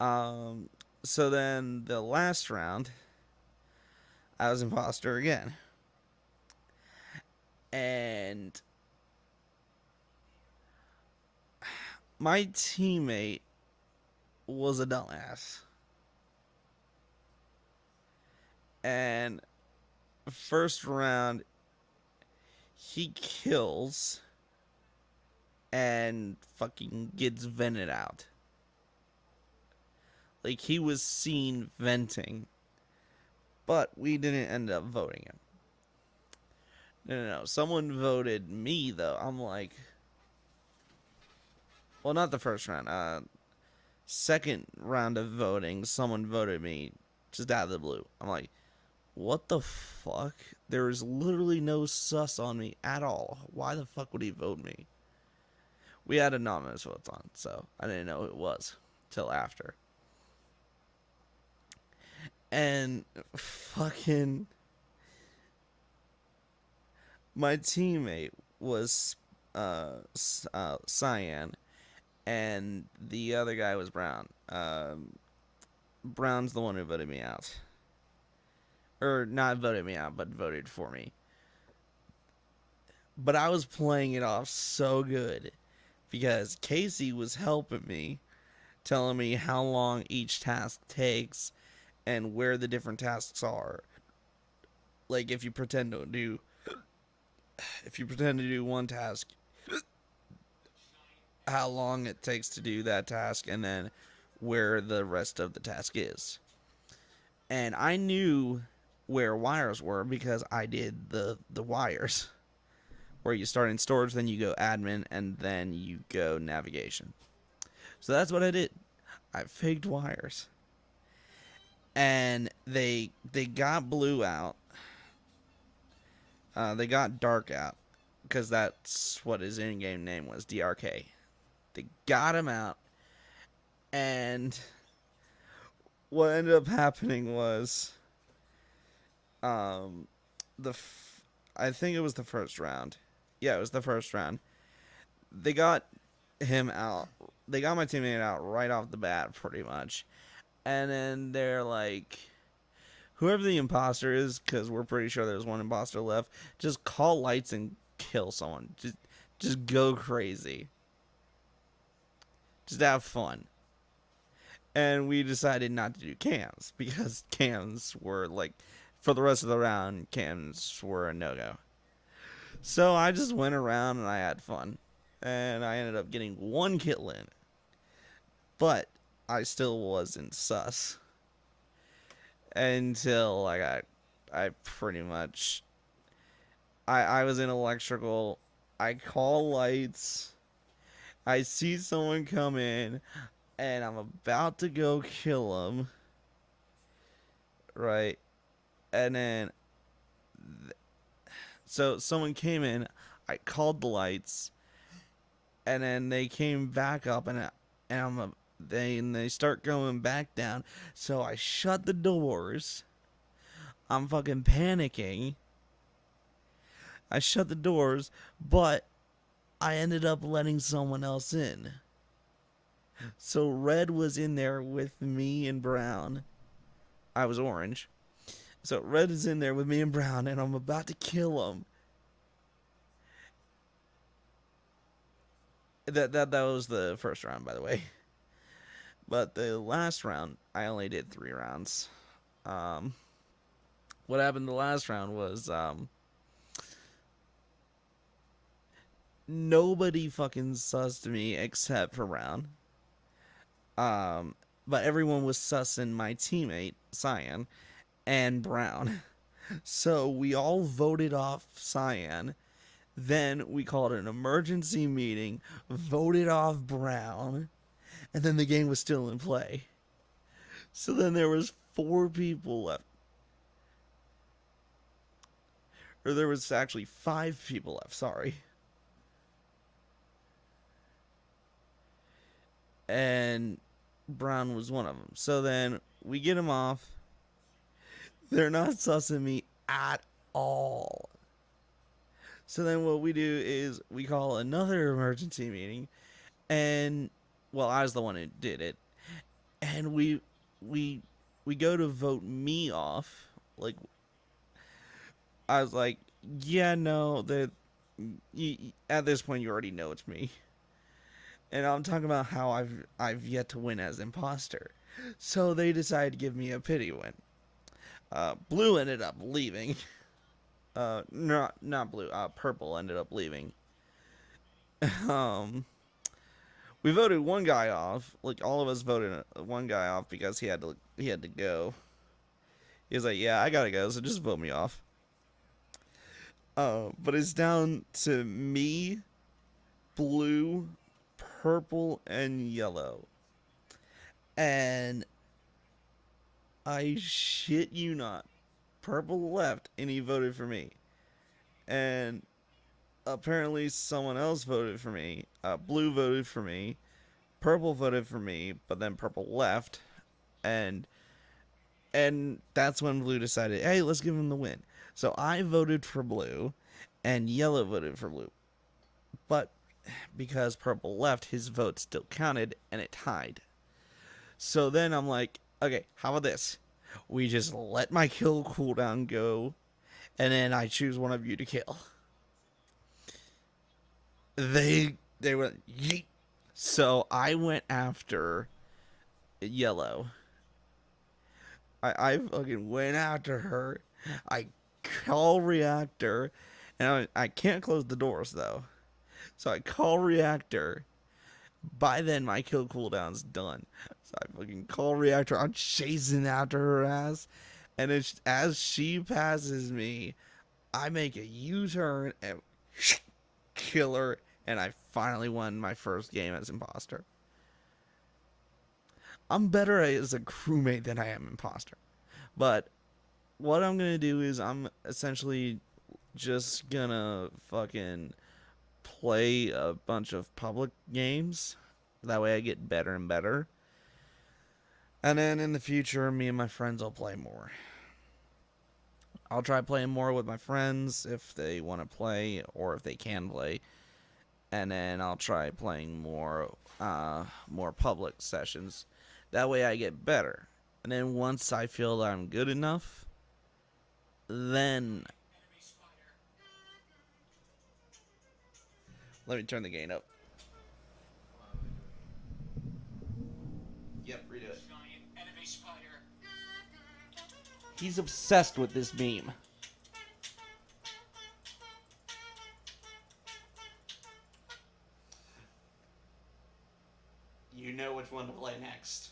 So then the last round, I was imposter again. And my teammate was a dumbass. And first round, he kills and fucking gets vented out. Like, he was seen venting, but we didn't end up voting him. No. Someone voted me, though. I'm like, well, not the first round. Second round of voting, someone voted me just out of the blue. I'm like, what the fuck? There is literally no sus on me at all. Why the fuck would he vote me? We had anonymous votes on, so I didn't know who it was till after. And fucking, my teammate was Cyan, and the other guy was Brown. Brown's the one who voted me out. Or not voted me out, but voted for me. But I was playing it off so good, because Casey was helping me, telling me how long each task takes and where the different tasks are. Like, if you pretend to do one task, how long it takes to do that task, and then where the rest of the task is. And I knew where wires were because I did the wires, where you start in storage, then you go admin, and then you go navigation. So that's what I did. I faked wires. And they got blue out. They got dark out. because that's what his in-game name was, DRK. They got him out, and what ended up happening was, um, I think it was the first round. Yeah, it was the first round. They got him out. They got my teammate out right off the bat, pretty much. And then they're like, whoever the imposter is, because we're pretty sure there's one imposter left, just call lights and kill someone. Just go crazy. Just have fun. And we decided not to do cams, because cams were like, for the rest of the round, cams were a no-go. So I just went around and I had fun. And I ended up getting 1 kill in. But I still wasn't sus. Until I pretty much, I was in electrical. I call lights. I see someone come in. And I'm about to go kill him. Right. And then, so someone came in. I called the lights. And then they came back up, and they start going back down. So I shut the doors. I'm fucking panicking. I shut the doors, but I ended up letting someone else in. So Red was in there with me and Brown. I was orange. So Red is in there with me and Brown, and I'm about to kill him. That was the first round, by the way. But the last round, I only did 3 rounds. What happened the last round was, nobody fucking sussed me except for Brown. But everyone was sussing my teammate, Cyan, and Brown. So we all voted off Cyan. Then we called an emergency meeting, voted off Brown, and then the game was still in play. So then there was 4 people left. Or there was actually 5 people left, sorry. And Brown was one of them. So then we get him off. They're not sussing me at all. So then what we do is we call another emergency meeting, and well, I was the one who did it, and we go to vote me off. Like, I was like, yeah, no, at this point you already know it's me, and I'm talking about how I've yet to win as imposter. So they decided to give me a pity win. Blue ended up leaving. Not blue. Purple ended up leaving. We voted one guy off. Like, all of us voted one guy off because he had to go. He was like, "Yeah, I gotta go, so just vote me off." But it's down to me, blue, purple, and yellow. And I shit you not, Purple left and he voted for me. And apparently someone else voted for me. Blue voted for me. Purple voted for me, but then Purple left. And that's when Blue decided, hey, let's give him the win. So I voted for Blue, and Yellow voted for Blue. But because Purple left, his vote still counted, and it tied. So then I'm like, okay, how about this? We just let my kill cooldown go, and then I choose one of you to kill. They went, yeet. So I went after Yellow. I fucking went after her. I call reactor, and I can't close the doors though. So I call reactor. By then my kill cooldown's done. So I fucking call reactor. I'm chasing after her ass, and as she passes me, I make a U-turn and kill her, and I finally won my first game as imposter. I'm better as a crewmate than I am imposter. But what I'm going to do is I'm essentially just gonna fucking play a bunch of public games. That way I get better and better. And then in the future, me and my friends will play more. I'll try playing more with my friends if they want to play or if they can play. And then I'll try playing more public sessions. That way I get better. And then once I feel that I'm good enough, then let me turn the gain up. Yep, redo it. He's obsessed with this meme. You know which one to play next.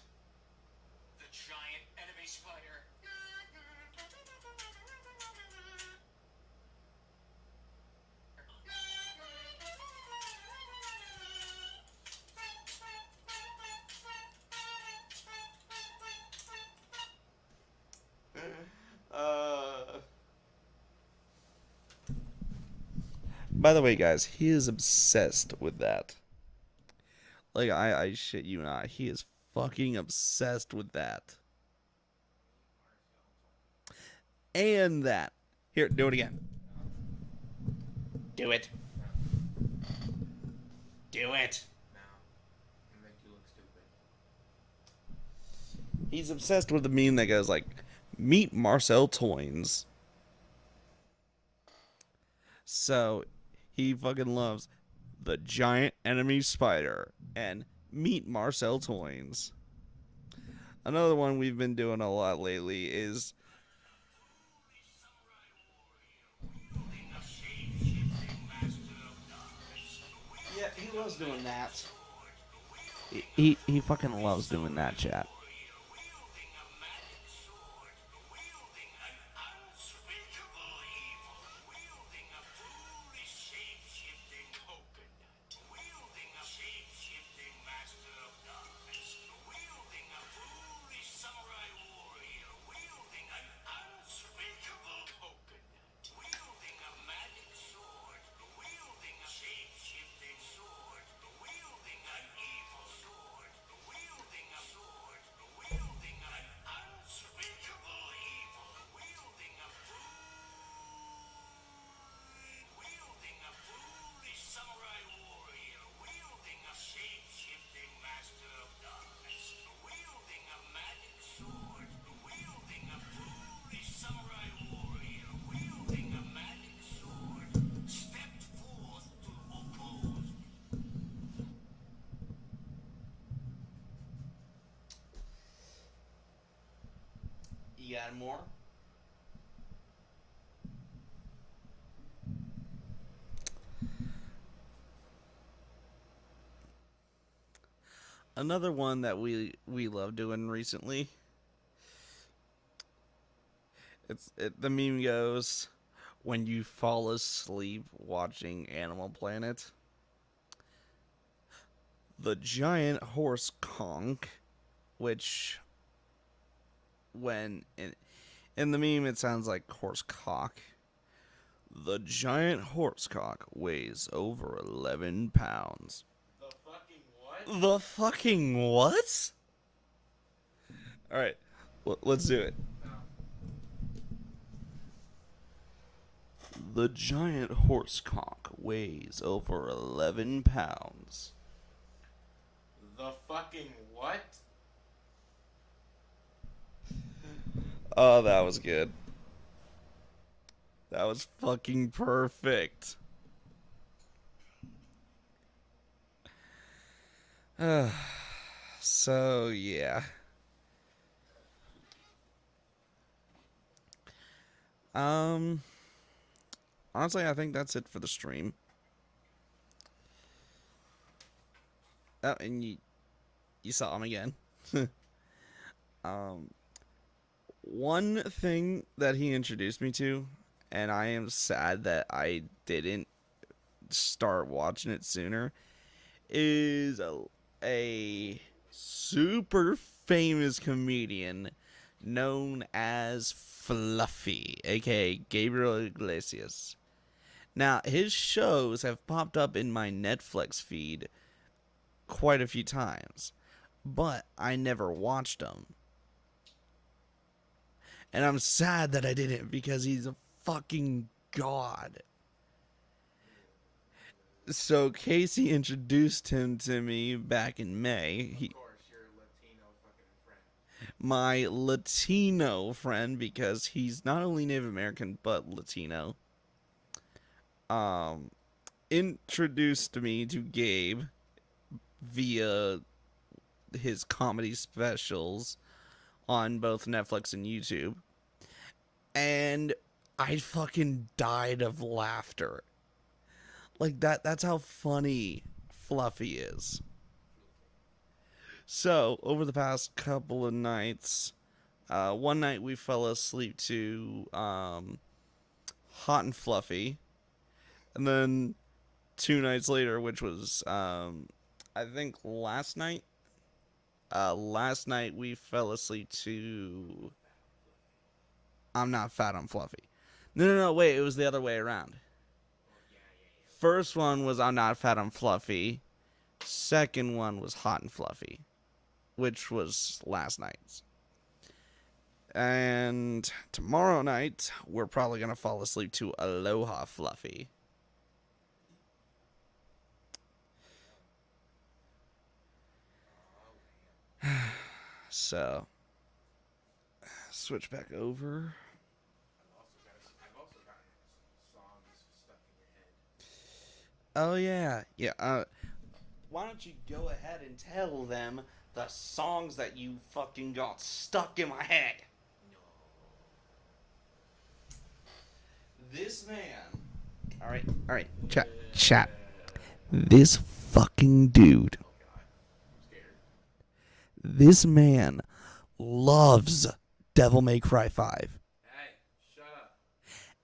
The giant enemy spider. By the way, guys, he is obsessed with that. Like, I shit you not. He is fucking obsessed with that. And that. Here, do it again. Do it. Do it. No. It make you look stupid. He's obsessed with the meme that goes like, meet Marcel Toynes. So, he fucking loves the giant enemy spider and meet Marcel Toynes. Another one we've been doing a lot lately is yeah, he loves doing that. He fucking loves doing that, chat. You got more? Another one that we love doing recently. The meme goes, when you fall asleep watching Animal Planet, the giant horse conch, which when in the meme it sounds like horse cock. The giant horse cock weighs over 11 pounds. The fucking what? The fucking what? Alright, let's do it. No. The giant horse cock weighs over 11 pounds. The fucking what? Oh, that was good. That was fucking perfect. So, yeah. Honestly, I think that's it for the stream. Oh, and you saw him again. One thing that he introduced me to, and I am sad that I didn't start watching it sooner, is a super famous comedian known as Fluffy, aka Gabriel Iglesias. Now, his shows have popped up in my Netflix feed quite a few times, but I never watched them. And I'm sad that I didn't because he's a fucking god. So Casey introduced him to me back in May. Of course, your Latino fucking friend. My Latino friend, because he's not only Native American but Latino, introduced me to Gabe via his comedy specials on both Netflix and YouTube. And I fucking died of laughter. Like that's how funny Fluffy is. So, over the past couple of nights, one night we fell asleep to Hot and Fluffy. And then 2 nights later, which was, I think last night we fell asleep to I'm Not Fat, I'm Fluffy. No, wait, it was the other way around. First one was I'm Not Fat, I'm Fluffy. Second one was Hot and Fluffy, which was last night's. And tomorrow night, we're probably going to fall asleep to Aloha Fluffy. So, switch back over. I've also gotten songs stuck in your head. Oh, yeah. Yeah, why don't you go ahead and tell them the songs that you fucking got stuck in my head? No. This man. Alright. Chat. This fucking dude. Oh god. I'm scared. This man loves Devil May Cry 5. Hey, shut up.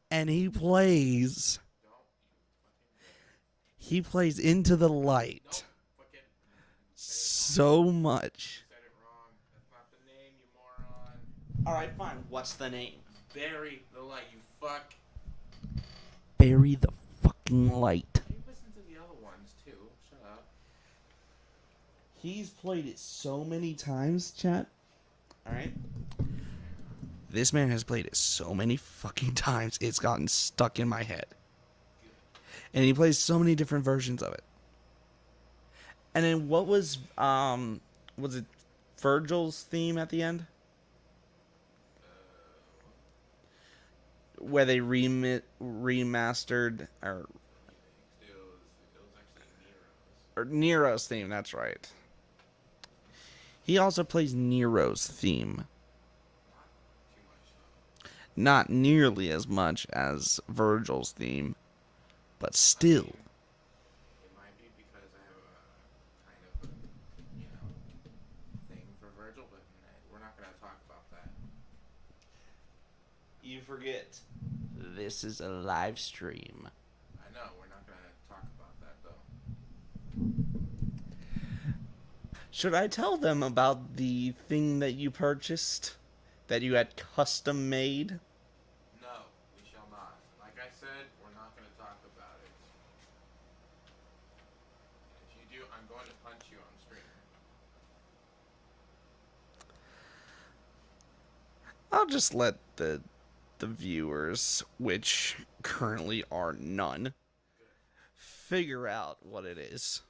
And he plays. Don't you fucking. He plays Into the No, Light fucking. so much. You said it wrong. That's not the name, you moron. Alright, fine. What's the name? Bury the light, you fuck. Bury the fucking light. You listen to the other ones too. Shut up. He's played it so many times, chat. Alright? This man has played it so many fucking times, it's gotten stuck in my head. And he plays so many different versions of it. And then what was it Virgil's theme at the end? Where they remastered It was actually Nero's. or Nero's theme, that's right. He also plays Nero's theme. Too much. Not nearly as much as Virgil's theme, but still. It might be because I have a kind of a, thing for Virgil, but we're not gonna talk about that. You forget. This is a live stream. I know, we're not gonna talk about that though. Should I tell them about the thing that you purchased? That you had custom made? No, we shall not. Like I said, we're not gonna talk about it. If you do, I'm going to punch you on stream. I'll just let the viewers, which currently are none, figure out what it is.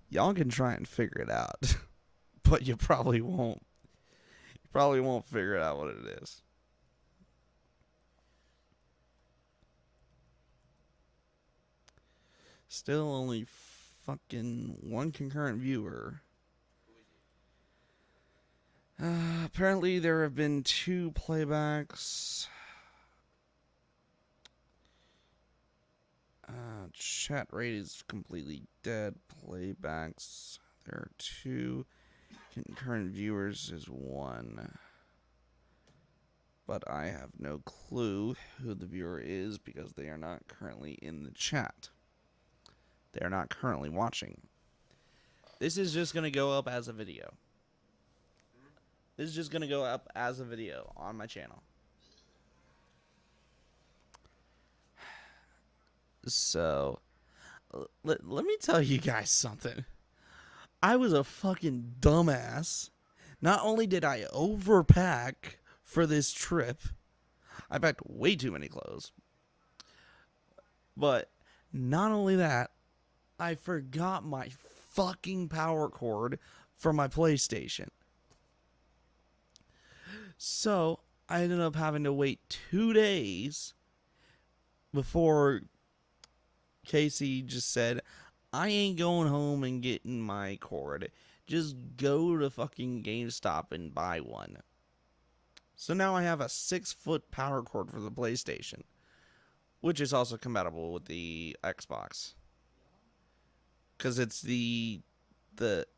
Y'all can try and figure it out, but you probably won't. You probably won't figure out what it is. Still only fucking one concurrent viewer. Apparently there have been 2 playbacks. Chat rate is completely dead. Playbacks. There are 2. Concurrent viewers is 1. But I have no clue who the viewer is because they are not currently in the chat. They are not currently watching. This is just going to go up as a video. This is just going to go up as a video on my channel. So, let me tell you guys something. I was a fucking dumbass. Not only did I overpack for this trip, I packed way too many clothes. But not only that, I forgot my fucking power cord for my PlayStation. So I ended up having to wait 2 days before Casey just said, I ain't going home and getting my cord. Just go to fucking GameStop and buy one. So now I have a 6-foot power cord for the PlayStation, which is also compatible with the Xbox. Because it's the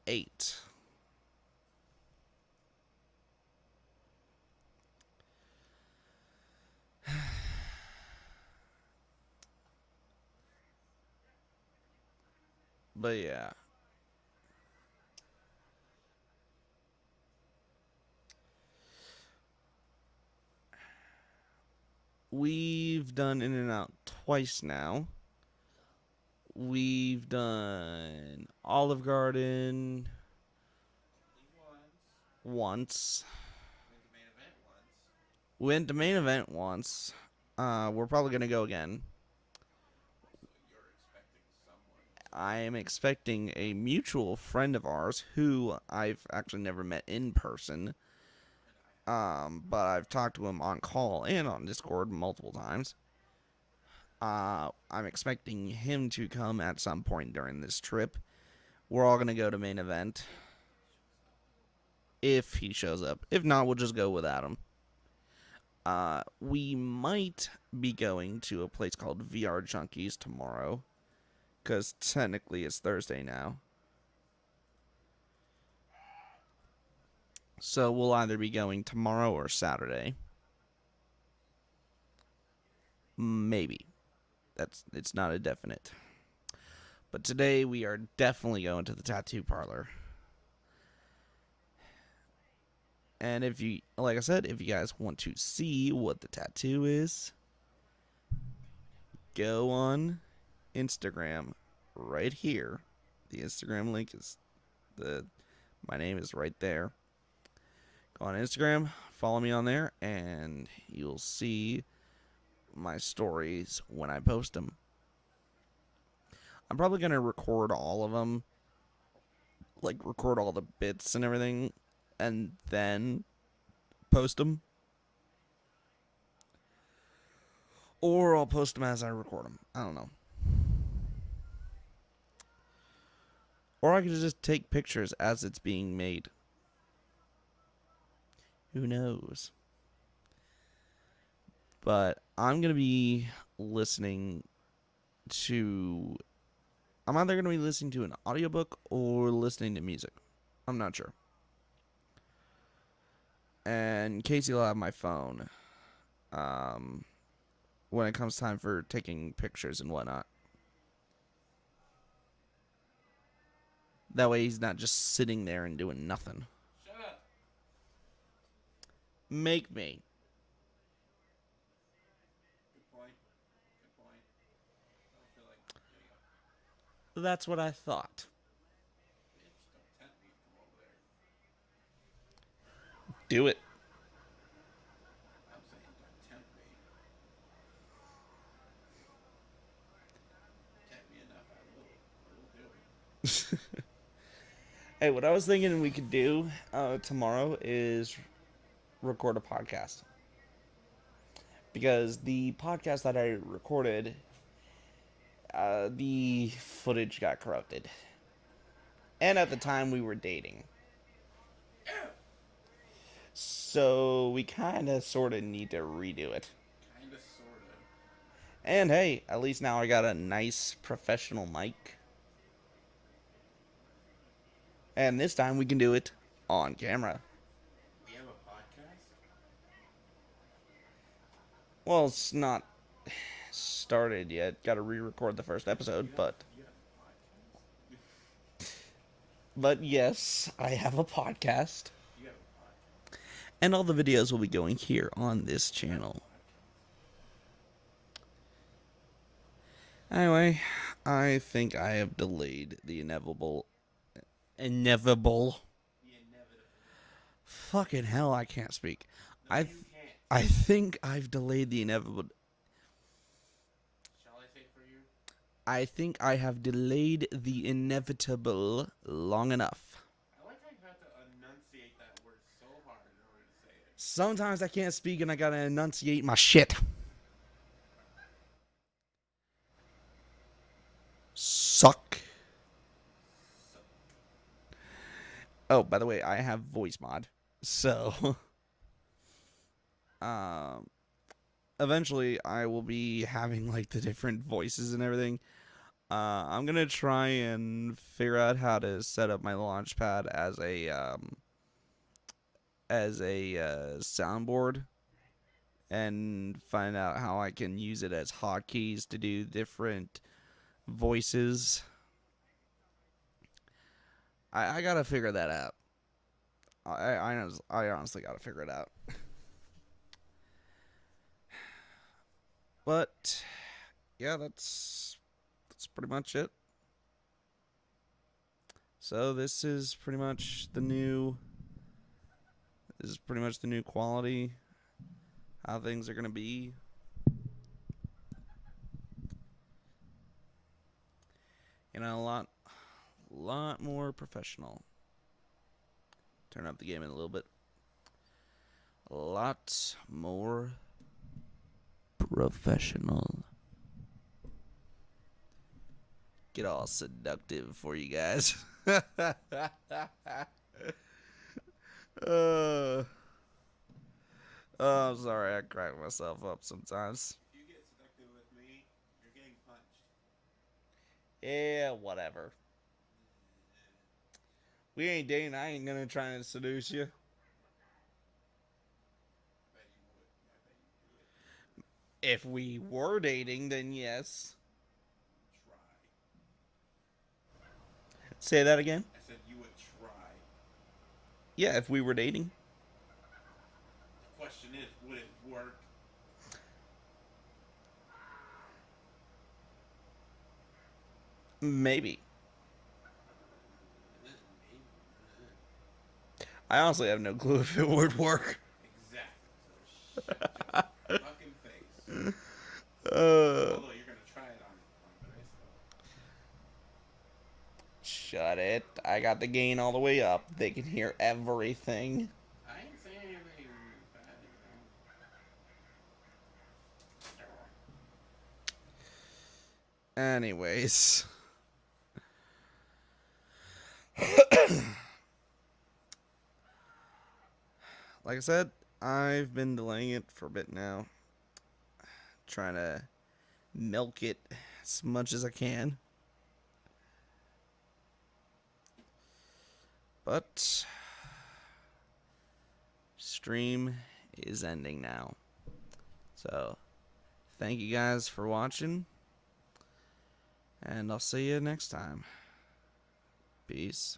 8. But yeah. We've done In-N-Out twice now. We've done Olive Garden once. Went to Main Event once. We're probably going to go again. I am expecting a mutual friend of ours who I've actually never met in person. But I've talked to him on call and on Discord multiple times. I'm expecting him to come at some point during this trip. We're all going to go to Main Event. If he shows up. If not, we'll just go without him. We might be going to a place called VR Junkies tomorrow. Because technically it's Thursday now. So we'll either be going tomorrow or Saturday. Maybe. It's not a definite. But today we are definitely going to the tattoo parlor. And if you, like I said, if you guys want to see what the tattoo is, go on Instagram right here. The Instagram link is my name is right there. Go on Instagram, follow me on there, and you'll see my stories when I post them. I'm probably going to record all of them, like record all the bits and everything, and then post them. Or I'll post them as I record them. I don't know. Or I could just take pictures as it's being made. Who knows? But I'm going to be listening to... I'm either going to be listening to an audiobook or listening to music. I'm not sure. And Casey will have my phone when it comes time for taking pictures and whatnot. That way he's not just sitting there and doing nothing. Shut up. Make me. Good point. Good point. I don't feel like getting up. That's what I thought. Bitch, don't tempt me to come over there. Do it. I'm saying don't tempt me. Tempt me enough, I will do it. Hey, what I was thinking we could do tomorrow is record a podcast. Because the podcast that I recorded, the footage got corrupted. And at the time we were dating. So we kind of sort of need to redo it. Kinda, sorta. And hey, at least now I got a nice professional mic. And this time we can do it on camera. We have a podcast? Well, it's not started yet. Got to re-record the first episode, but You have a podcast? but yes, I have a podcast, You have a podcast? and all the videos will be going here on this channel. Anyway, I think I have delayed the inevitable. Inevitable. The inevitable. Fucking hell, I can't speak. No, I you th- can't. I think I've delayed the inevitable. Shall I say it for you? I think I have delayed the inevitable long enough. I like how you have to enunciate that word so hard in order to say it. Sometimes I can't speak and I gotta enunciate my shit. Suck. So, Oh, by the way, I have voice mod. So, um, eventually I will be having like the different voices and everything. I'm gonna try and figure out how to set up my launchpad as a soundboard and find out how I can use it as hotkeys to do different voices. I gotta figure that out. I honestly gotta figure it out. But yeah, that's pretty much it. So this is pretty much the new. This is pretty much the new quality. How things are gonna be. You know, a lot more professional. Turn up the game in a little bit. A lot more professional. Get all seductive for you guys. uh, I'm sorry, I crack myself up sometimes. if you get seductive with me, you're getting punched. Yeah, whatever. We ain't dating. I ain't gonna try and seduce you. I bet you would. I bet you do it. If we were dating, then yes. Try. Say that again. I said you would try. Yeah, if we were dating. The question is, would it work? Maybe. I honestly have no clue if it would work. Exactly. So shut your fucking face. Uh, Although you're gonna try it on Bryce, Shut it. I got the gain all the way up. They can hear everything. I ain't saying anything bad. Anyways. Like I said, I've been delaying it for a bit now. Trying to milk it as much as I can. But stream is ending now. So, thank you guys for watching. And I'll see you next time. Peace.